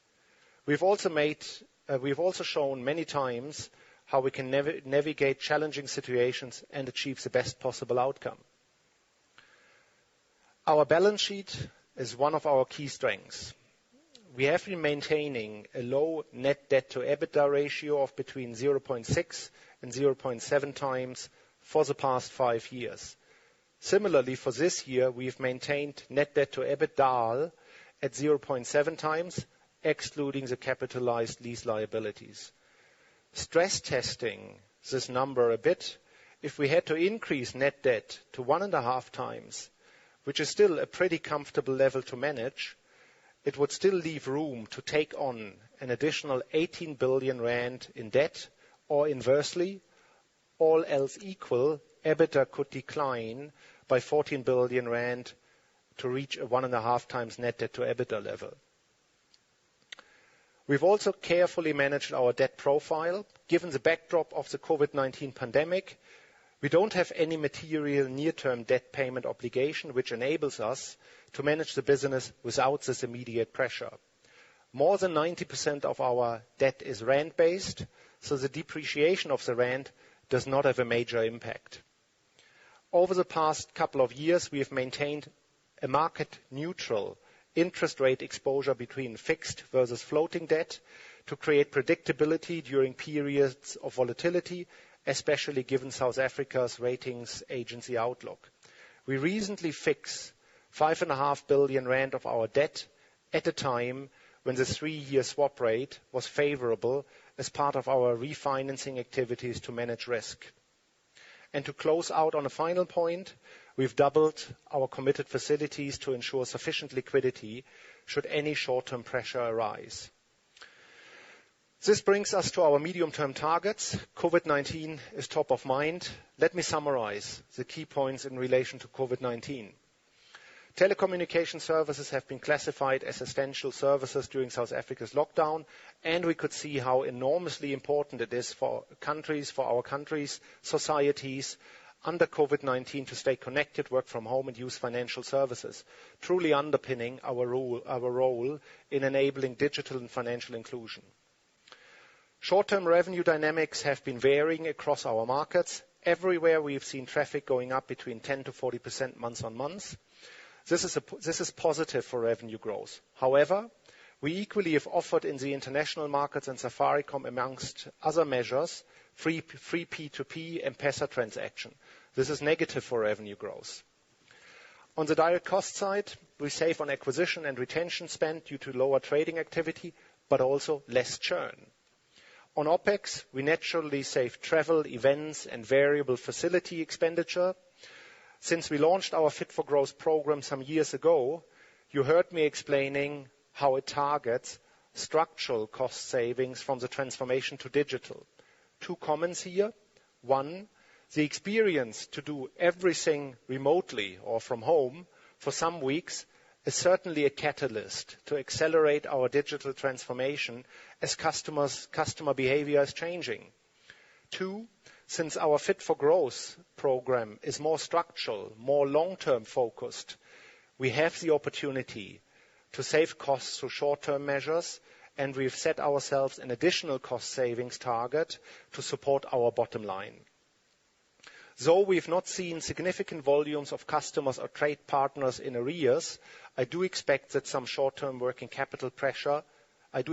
Speaker 2: We've also shown many times how we can navigate challenging situations and achieve the best possible outcome. Our balance sheet is one of our key strengths. We have been maintaining a low net debt to EBITDA ratio of between 0.6 and 0.7 times for the past 5 years. Similarly, for this year, we've maintained net debt to EBITDA at 0.7 times, excluding the capitalized lease liabilities. Stress testing this number a bit, if we had to increase net debt to 1.5 times, which is still a pretty comfortable level to manage, it would still leave room to take on an additional 18 billion rand in debt, or inversely, all else equal, EBITDA could decline by 14 billion rand to reach a 1.5 times net debt to EBITDA level. We've also carefully managed our debt profile. Given the backdrop of the COVID-19 pandemic, we don't have any material near-term debt payment obligation, which enables us to manage the business without this immediate pressure. More than 90% of our debt is rand-based, so the depreciation of the rand does not have a major impact. Over the past couple of years, we have maintained a market-neutral interest rate exposure between fixed versus floating debt to create predictability during periods of volatility, especially given South Africa's ratings agency outlook. We recently fixed 5.5 billion rand of our debt at a time when the 3-year swap rate was favorable as part of our refinancing activities to manage risk. And to close out on a final point, we've doubled our committed facilities to ensure sufficient liquidity should any short-term pressure arise. This brings us to our medium-term targets. COVID-19 is top of mind. Let me summarize the key points in relation to COVID-19. Telecommunication services have been classified as essential services during South Africa's lockdown, and we could see how enormously important it is for our countries, societies, under COVID-19 to stay connected, work from home, and use financial services, truly underpinning our role in enabling digital and financial inclusion. Short-term revenue dynamics have been varying across our markets. Everywhere we've seen traffic going up between 10 to 40% month on month. This is positive for revenue growth. However, we equally have offered in the international markets and Safaricom, amongst other measures, free P2P and M-Pesa transaction. This is negative for revenue growth. On the direct cost side, we save on acquisition and retention spend due to lower trading activity, but also less churn. On OPEX, we naturally save travel, events, and variable facility expenditure. Since we launched our Fit for Growth program some years ago, you heard me explaining how it targets structural cost savings from the transformation to digital. 2 comments here. 1, the experience to do everything remotely or from home for some weeks is certainly a catalyst to accelerate our digital transformation as customer behavior is changing. 2, since our Fit for Growth program is more structural, more long-term focused, we have the opportunity to save costs through short-term measures, and we've set ourselves an additional cost savings target to support our bottom line. Though we've not seen significant volumes of customers or trade partners in arrears, I do expect some short-term working capital pressure and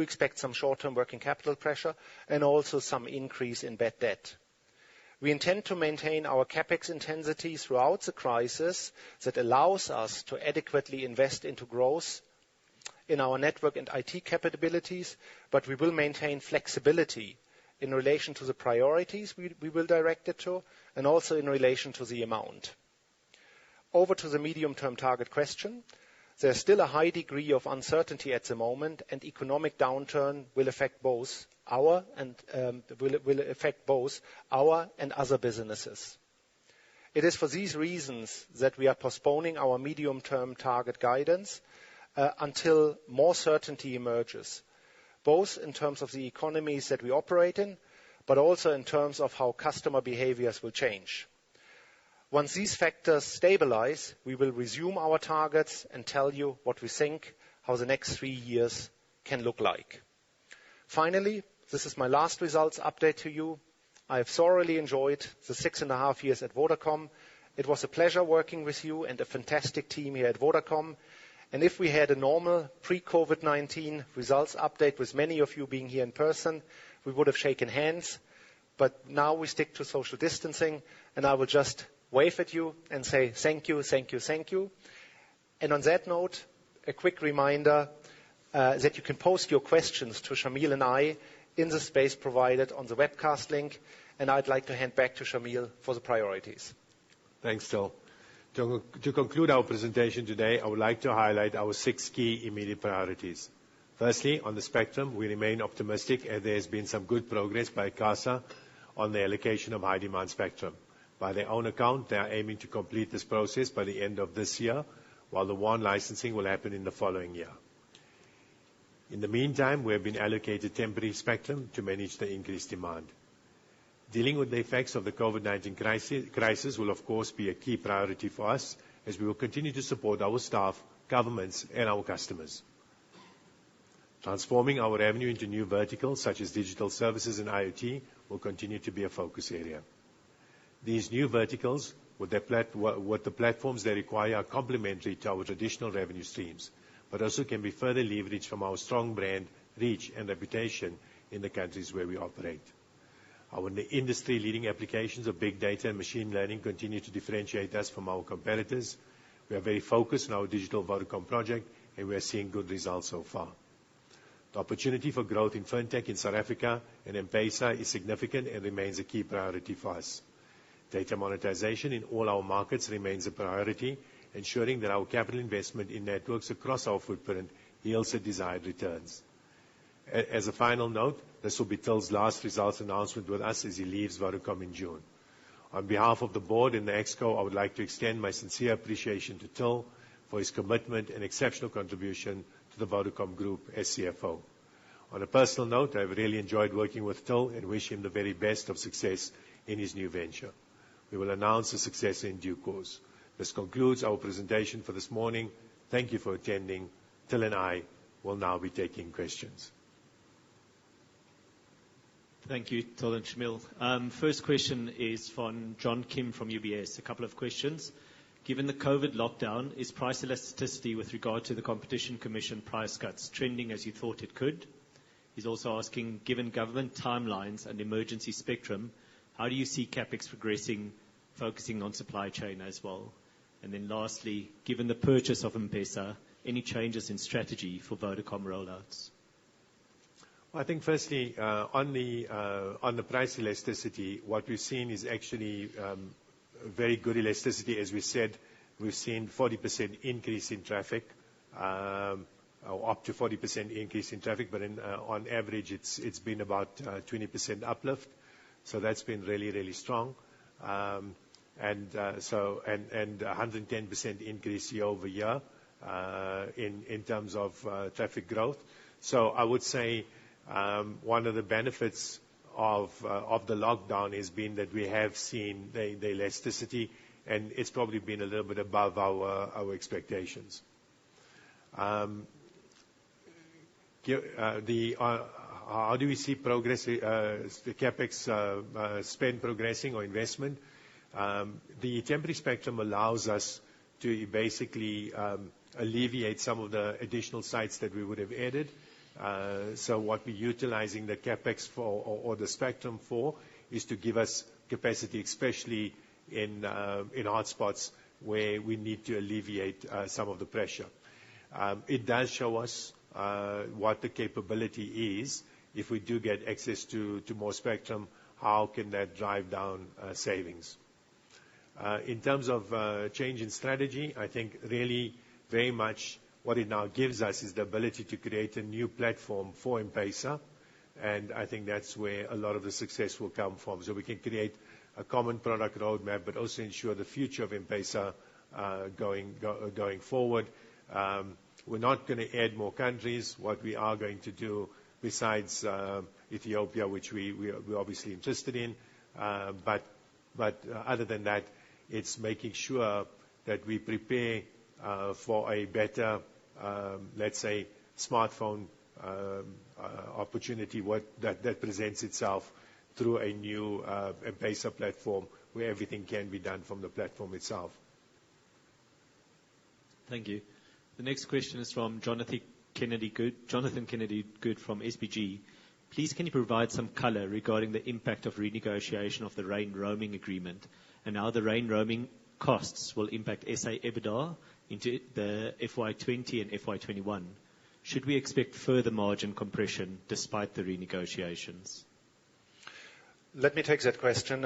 Speaker 2: also some increase in bad debt. We intend to maintain our capex intensity throughout the crisis that allows us to adequately invest into growth in our network and IT capabilities, but we will maintain flexibility in relation to the priorities we will direct it to, and also in relation to the amount. Over to the medium-term target question. There's still a high degree of uncertainty at the moment, and economic downturn will affect both our and other businesses. It is for these reasons that we are postponing our medium-term target guidance until more certainty emerges, both in terms of the economies that we operate in, but also in terms of how customer behaviors will change. Once these factors stabilize, we will resume our targets and tell you what we think, how the next 3 years can look like. Finally, this is my last results update to you. I have thoroughly enjoyed the 6.5 years at Vodacom. It was a pleasure working with you and a fantastic team here at Vodacom. And if we had a normal pre-COVID-19 results update with many of you being here in person, we would have shaken hands. But now we stick to social distancing, and I will just wave at you and say thank you, thank you, thank you. And on that note, a quick reminder that you can post your questions to Shameel and I in the space provided on the webcast link. And I'd like to hand back to Shameel for the priorities.
Speaker 1: Thanks, Till. To conclude our presentation today, I would like to highlight our 6 key immediate priorities. Firstly, on the spectrum, we remain optimistic as there has been some good progress by CASA on the allocation of high-demand spectrum. By their own account, they are aiming to complete this process by the end of this year, while the WAN licensing will happen in the following year. In the meantime, we have been allocated temporary spectrum to manage the increased demand. Dealing with the effects of the COVID-19 crisis will, of course, be a key priority for us, as we will continue to support our staff, governments, and our customers. Transforming our revenue into new verticals, such as digital services and IoT, will continue to be a focus area. These new verticals, with the platforms they require, are complementary to our traditional revenue streams, but also can be further leveraged from our strong brand reach and reputation in the countries where we operate. Our industry-leading applications of big data and machine learning continue to differentiate us from our competitors. We are very focused on our digital Vodacom project, and we are seeing good results so far. The opportunity for growth in fintech in South Africa and M-Pesa is significant and remains a key priority for us. Data monetization in all our markets remains a priority, ensuring that our capital investment in networks across our footprint yields the desired returns. As a final note, this will be Til's last results announcement with us as he leaves Vodacom in June. On behalf of the board and the ExCo, I would like to extend my sincere appreciation to Til for his commitment and exceptional contribution to the Vodacom Group as CFO. On a personal note, I've really enjoyed working with Til and wish him the very best of success in his new venture. We will announce the successor in due course. This concludes our presentation for this morning. Thank you for attending. Til and I will now be taking questions.
Speaker 3: Thank you, Til and Shameel. First question is from John Kim from UBS. A couple of questions. Given the COVID lockdown, is price elasticity with regard to the Competition Commission price cuts trending as you thought it could? He's also asking, given government timelines and emergency spectrum, how do you see CapEx progressing, focusing on supply chain as well? And then lastly, given the purchase of M-Pesa, any changes in strategy for Vodacom rollouts?
Speaker 1: I think firstly, on the price elasticity, what we've seen is actually very good elasticity. As we said, we've seen 40% increase in traffic, or up to 40% increase in traffic, but on average, it's been about 20% uplift. So that's been really, really strong. And 110% increase year over year in terms of traffic growth. So I would say one of the benefits of the lockdown has been that we have seen the elasticity, and it's probably been a little bit above our expectations. How do we see progress, the CapEx spend progressing or investment? The temporary spectrum allows us to basically alleviate some of the additional sites that we would have added. So what we're utilizing the CapEx for or the spectrum for is to give us capacity, especially in hotspots where we need to alleviate some of the pressure. It does show us what the capability is. If we do get access to more spectrum, how can that drive down savings? In terms of change in strategy, I think really very much what it now gives us is the ability to create a new platform for M-Pesa, and I think that's where a lot of the success will come from. So we can create a common product roadmap, but also ensure the future of M-Pesa going forward. We're not going to add more countries. What we are going to do, besides Ethiopia, which we're obviously interested in, but other than that, it's making sure that we prepare for a better, let's say, smartphone opportunity that presents itself through a new M-Pesa platform where everything can be done from the platform itself.
Speaker 3: Thank you. The next question is from Jonathan Kennedy Good from SBG. Please, can you provide some color regarding the impact of renegotiation of the Rain roaming agreement and how the Rain roaming costs will impact SA EBITDA into the FY20 and FY21? Should we expect further margin compression despite the renegotiations?
Speaker 2: Let me take that question.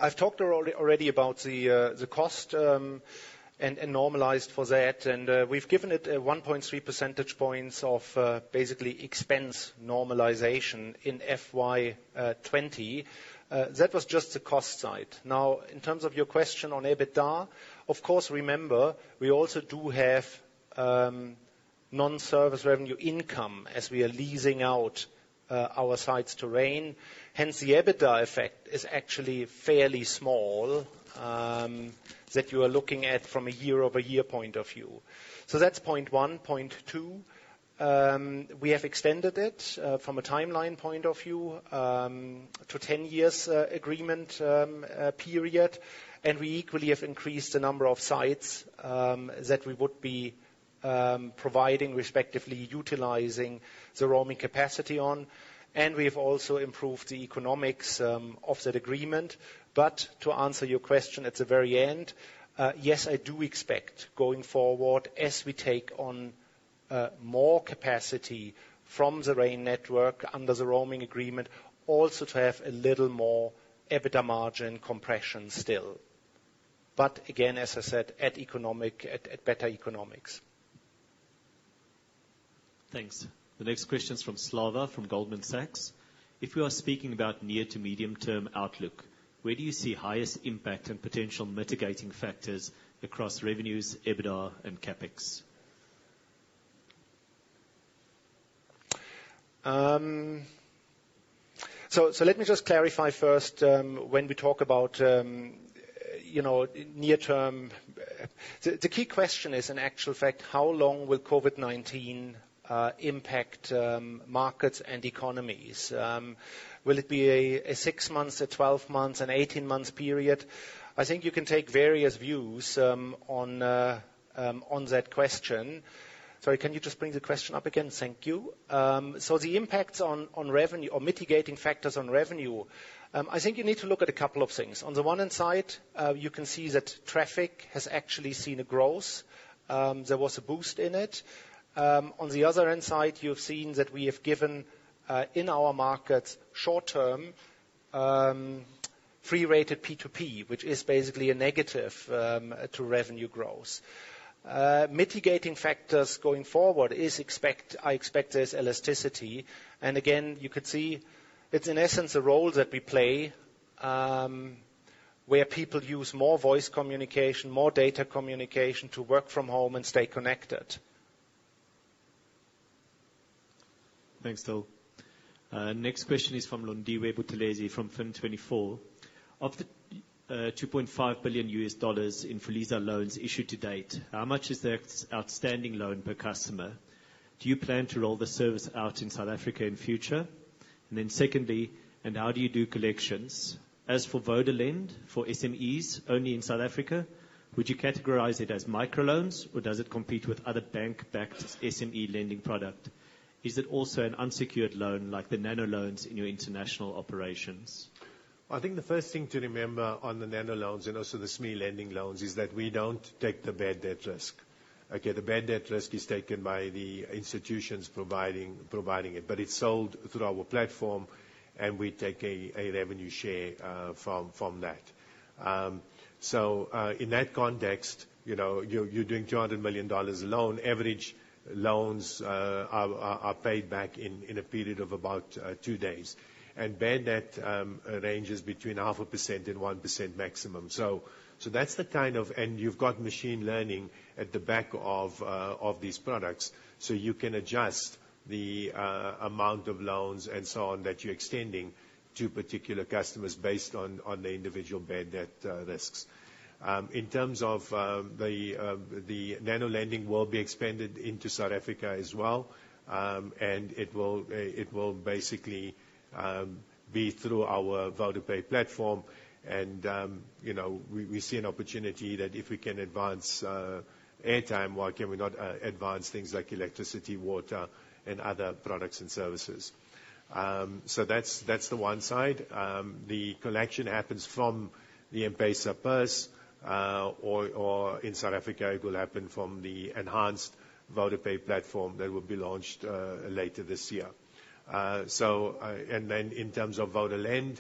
Speaker 2: I've talked already about the cost and normalized for that, and we've given it 1.3 percentage points of basically expense normalization in FY20. That was just the cost side. Now, in terms of your question on EBITDA, of course, remember, we also do have non-service revenue income as we are leasing out our sites to Rain. Hence, the EBITDA effect is actually fairly small that you are looking at from a year-over-year point of view. So that's point one. Point two, we have extended it from a timeline point of view to 10 years agreement period, and we equally have increased the number of sites that we would be providing, respectively utilizing the roaming capacity on. And we have also improved the economics of that agreement. But to answer your question at the very end, yes, I do expect going forward, as we take on more capacity from the RAN network under the roaming agreement, also to have a little more EBITDA margin compression still. But again, as I said, at better economics.
Speaker 3: Thanks. The next question is from Slava from Goldman Sachs. If we are speaking about near to medium term outlook, where do you see highest impact and potential mitigating factors across revenues, EBITDA, and CapEx?
Speaker 2: So let me just clarify first, when we talk about near term, the key question is in actual fact, how long will COVID-19 impact markets and economies? Will it be a 6 months, a 12 months, an 18 months period? I think you can take various views on that question. Sorry, can you just bring the question up again? Thank you. So the impacts on revenue or mitigating factors on revenue, I think you need to look at a couple of things. On the one hand side, you can see that traffic has actually seen a growth. There was a boost in it. On the other hand side, you've seen that we have given in our markets short-term free-rated P2P, which is basically a negative to revenue growth. Mitigating factors going forward I expect there's elasticity. And again, you could see it's in essence a role that we play where people use more voice communication, more data communication to work from home and stay connected.
Speaker 3: Thanks, Till. Next question is from Londiwe Buthelezi from Fin24. Of the $2.5 billion in Fuliza loans issued to date, how much is the outstanding loan per customer? Do you plan to roll the service out in South Africa in future? And then secondly, and how do you do collections? As for VodaLend for SMEs only in South Africa, would you categorize it as microloans or does it compete with other bank-backed SME lending product? Is it also an unsecured loan like the nano loans in your international operations?
Speaker 1: I think the first thing to remember on the nano loans and also the SME lending loans is that we don't take the bad debt risk. Okay, the bad debt risk is taken by the institutions providing it, but it's sold through our platform, and we take a revenue share from that. So in that context, you're doing $200 million a loan. Average loans are paid back in a period of about 2 days. And bad debt ranges between 0.5% and 1% maximum. So that's the kind of, and you've got machine learning at the back of these products, so you can adjust the amount of loans and so on that you're extending to particular customers based on the individual bad debt risks. In terms of the nano lending will be expanded into South Africa as well, and it will basically be through our VodaPay platform. And we see an opportunity that if we can advance airtime, why can we not advance things like electricity, water, and other products and services? So that's the one side. The collection happens from the M-Pesa purse, or in South Africa, it will happen from the enhanced VodaPay platform that will be launched later this year. And then in terms of VodaLend,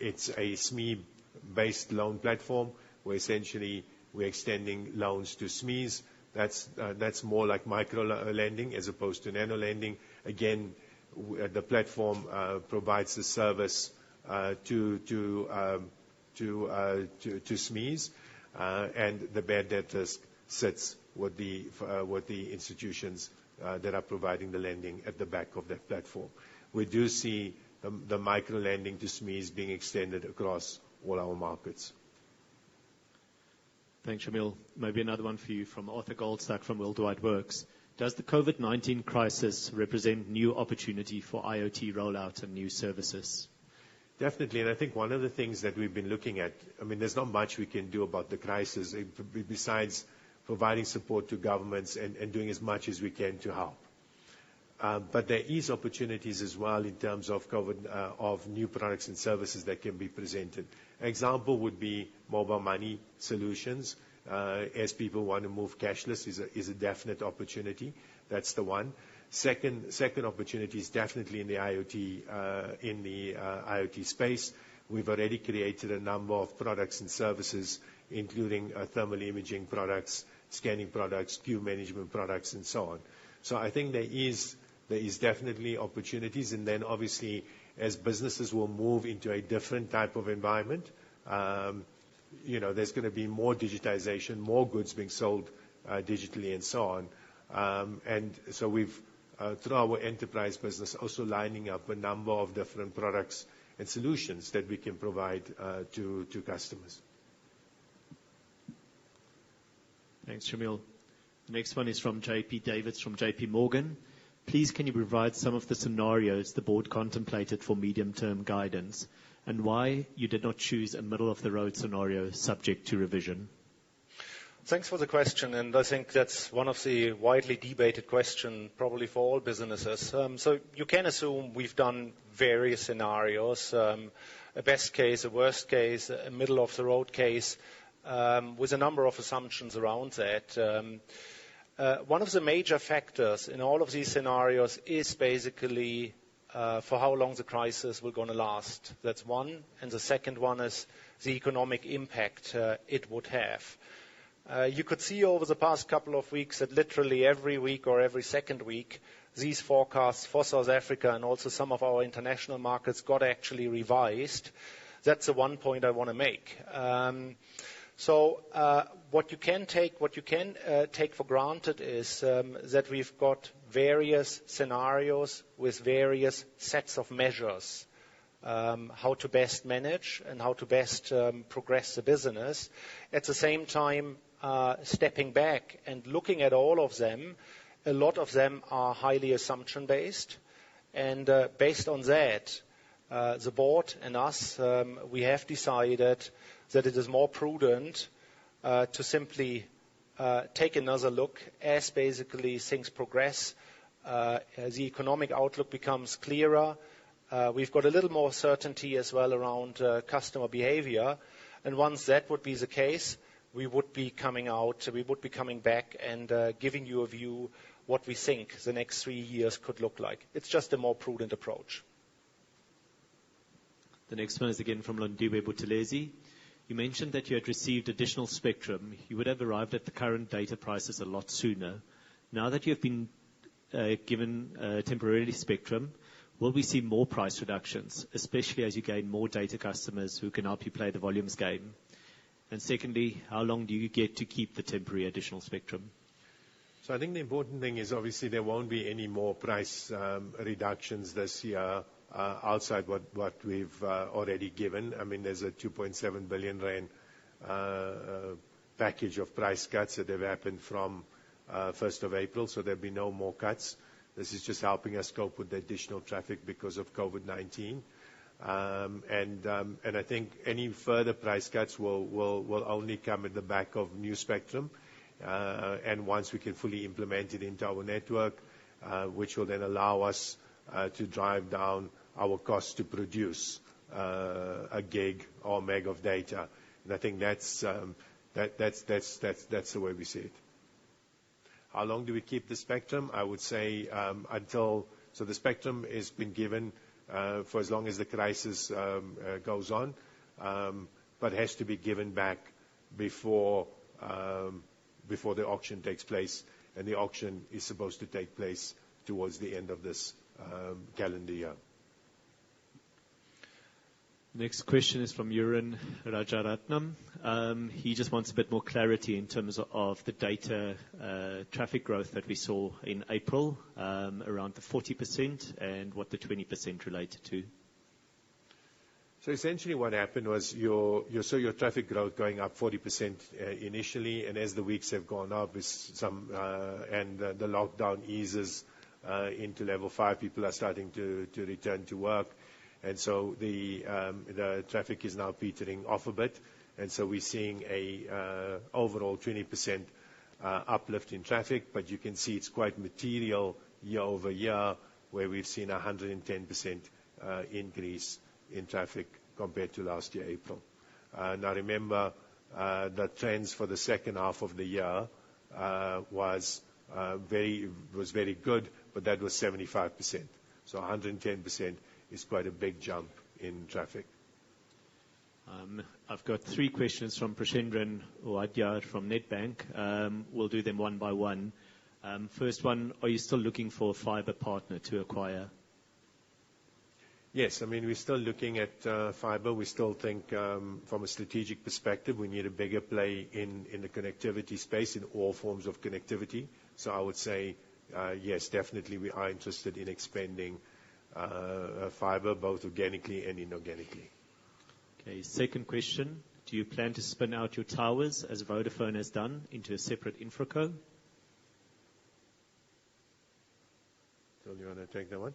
Speaker 1: it's a SME-based loan platform where essentially we're extending loans to SMEs. That's more like micro lending as opposed to nano lending. Again, the platform provides the service to SMEs, and the bad debt risk sits with the institutions that are providing the lending at the back of that platform. We do see the micro lending to SMEs being extended across all our markets.
Speaker 3: Thanks, Shameel. Maybe another one for you from Arthur Goldstack from Worldwide Works. Does the COVID-19 crisis represent new opportunity for IoT rollout and new services?
Speaker 1: Definitely, and I think one of the things that we've been looking at, I mean, there's not much we can do about the crisis besides providing support to governments and doing as much as we can to help. But there is opportunities as well in terms of COVID, of new products and services that can be presented. An example would be mobile money solutions. As people want to move cashless is a definite opportunity. That's the one. Second opportunity is definitely in the IoT space. We've already created a number of products and services, including thermal imaging products, scanning products, queue management products, and so on. So I think there is definitely opportunities, and then obviously as businesses will move into a different type of environment, there's going to be more digitization, more goods being sold digitally, and so on. And so we've through our enterprise business also lining up a number of different products and solutions that we can provide to customers.
Speaker 3: Thanks, Shameel. The next one is from JP Davids from JP Morgan. Please, can you provide some of the scenarios the board contemplated for medium-term guidance, and why you did not choose a middle-of-the-road scenario subject to revision?
Speaker 2: Thanks for the question, and I think that's one of the widely debated questions probably for all businesses. So you can assume we've done various scenarios, a best case, a worst case, a middle-of-the-road case, with a number of assumptions around that. One of the major factors in all of these scenarios is basically for how long the crisis will going to last. That's one. And the second one is the economic impact it would have. You could see over the past couple of weeks that literally every week or every second week, these forecasts for South Africa and also some of our international markets got actually revised. That's the one point I want to make. So what you can take for granted is that we've got various scenarios with various sets of measures, how to best manage and how to best progress the business. At the same time, stepping back and looking at all of them, a lot of them are highly assumption-based. And based on that, the board and us, we have decided that it is more prudent to simply take another look as basically things progress, as the economic outlook becomes clearer. We've got a little more certainty as well around customer behavior. And once that would be the case, we would be coming back and giving you a view what we think the next 3 years could look like. It's just a more prudent approach.
Speaker 3: The next one is again from Londiwe Buthelezi. You mentioned that you had received additional spectrum. You would have arrived at the current data prices a lot sooner. Now that you have been given temporarily spectrum, will we see more price reductions, especially as you gain more data customers who can help you play the volumes game? And secondly, how long do you get to keep the temporary additional spectrum?
Speaker 1: So I think the important thing is obviously there won't be any more price reductions this year outside what we've already given. I mean, there's a 2.7 billion rand package of price cuts that have happened from 1st of April, so there'll be no more cuts. This is just helping us cope with the additional traffic because of COVID-19. And I think any further price cuts will only come at the back of new spectrum. And once we can fully implement it into our network, which will then allow us to drive down our cost to produce a gig or meg of data. And I think that's the way we see it. How long do we keep the spectrum? I would say so the spectrum has been given for as long as the crisis goes on, but has to be given back before the auction takes place, and the auction is supposed to take place towards the end of this calendar year.
Speaker 3: Next question is from Uran Rajaratnam. He just wants a bit more clarity in terms of the data traffic growth that we saw in April, around the 40%, and what the 20% related to.
Speaker 1: So essentially what happened was your traffic growth going up 40% initially, and as the weeks have gone up, and the lockdown eases into level 5, people are starting to return to work. And so the traffic is now petering off a bit. And so we're seeing a overall 20% uplift in traffic, but you can see it's quite material year over year, where we've seen a 110% increase in traffic compared to last year, April. Now remember, the trends for the second half of the year was very good, but that was 75%. So 110% is quite a big jump in traffic.
Speaker 3: I've got 3 questions from Prashendran Wadyar from Nedbank. We'll do them one by one. First one, are you still looking for a fiber partner to acquire?
Speaker 1: Yes, I mean, we're still looking at fiber. We still think from a strategic perspective, we need a bigger play in the connectivity space, in all forms of connectivity. So I would say, yes, definitely we are interested in expanding fiber, both organically and inorganically.
Speaker 3: Okay, second question. Do you plan to spin out your towers, as Vodafone has done, into a separate infraco?
Speaker 1: Phil, you want to take that one?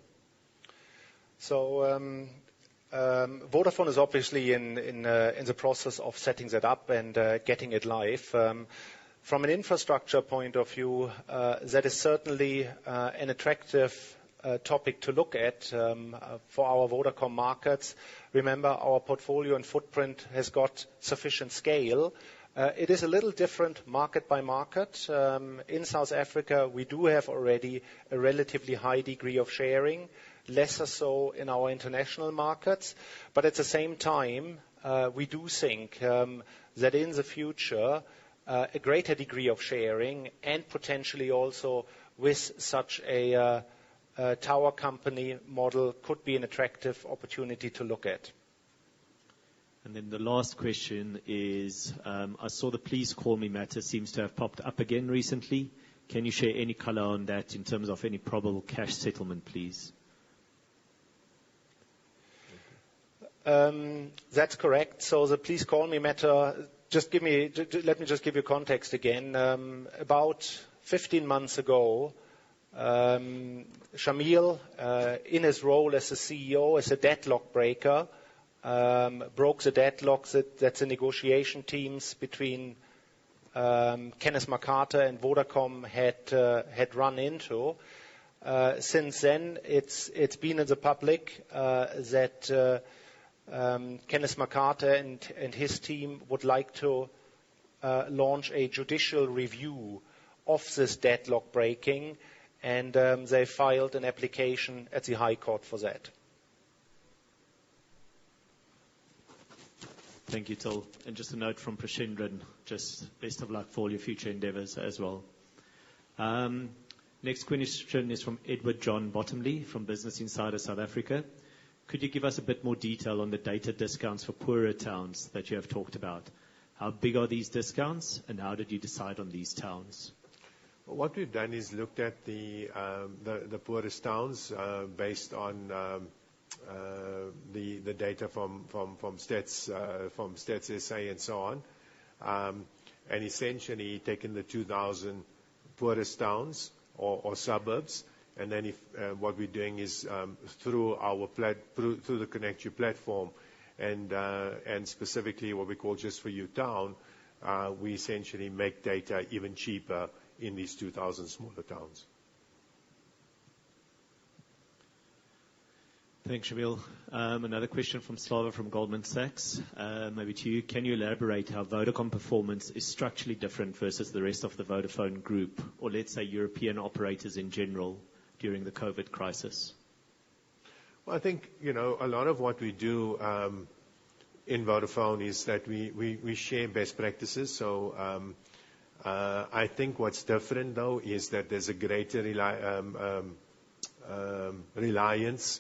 Speaker 2: So Vodafone is obviously in the process of setting that up and getting it live. From an infrastructure point of view, that is certainly an attractive topic to look at for our Vodacom markets. Remember, our portfolio and footprint has got sufficient scale. It is a little different market by market. In South Africa, we do have already a relatively high degree of sharing, lesser so in our international markets. But at the same time, we do think that in the future, a greater degree of sharing and potentially also with such a tower company model could be an attractive opportunity to look at.
Speaker 3: And then the last question is, I saw the Please Call Me matter seems to have popped up again recently. Can you share any color on that in terms of any probable cash settlement, please?
Speaker 2: That's correct. So the Please Call Me matter, let me just give you context again. About 15 months ago, Shameel, in his role as a CEO, as a deadlock breaker, broke the deadlock that the negotiation teams between Kenneth McCarter and Vodacom had run into. Since then, it's been in the public that Kenneth McCarter and his team would like to launch a judicial review of this deadlock breaking, and they filed an application at the High Court for that.
Speaker 3: Thank you, Till. And just a note from Prashendran, just best of luck for all your future endeavors as well. Next question is from Edward John Bottomley from Business Insider South Africa. Could you give us a bit more detail on the data discounts for poorer towns that you have talked about? How big are these discounts, and how did you decide on these towns?
Speaker 1: Well, what we've done is looked at the poorest towns based on the data from Stats SA and so on, and essentially taken the 2,000 poorest towns or suburbs. And then what we're doing is through the Connect You platform, and specifically what we call Just For You Town, we essentially make data even cheaper in these 2,000 smaller towns.
Speaker 3: Thanks, Shameel. Another question from Slava from Goldman Sachs, maybe to you. Can you elaborate how Vodacom performance is structurally different versus the rest of the Vodafone group, or let's say European operators in general, during the COVID crisis?
Speaker 1: Well, I think, a lot of what we do in Vodafone is that we share best practices. So I think what's different, though, is that there's a greater reliance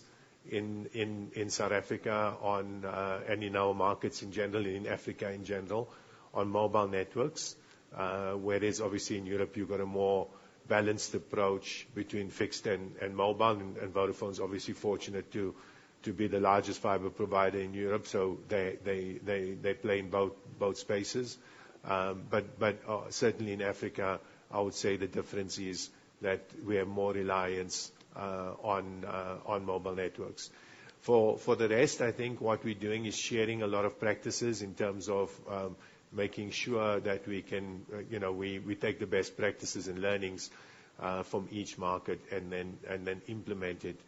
Speaker 1: in South Africa on and in our markets in general, in Africa in general, on mobile networks. Whereas obviously in Europe, you've got a more balanced approach between fixed and mobile, and Vodafone's obviously fortunate to to be the largest fiber provider in Europe, so they play in both spaces. But certainly in Africa, I would say the difference is that we have more reliance on mobile networks. For the rest, I think what we're doing is sharing a lot of practices in terms of making sure that we can, we take the best practices and learnings from each market and then implement it.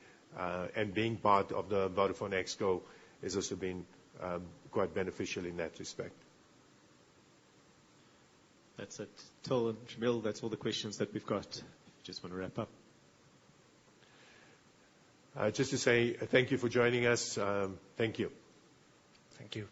Speaker 1: And being part of the Vodafone Exco has also been quite beneficial in that respect.
Speaker 3: That's it. Till and Shameel, that's all the questions that we've got. Just want to wrap up.
Speaker 1: Just to say thank you for joining us. Thank you.
Speaker 2: Thank you.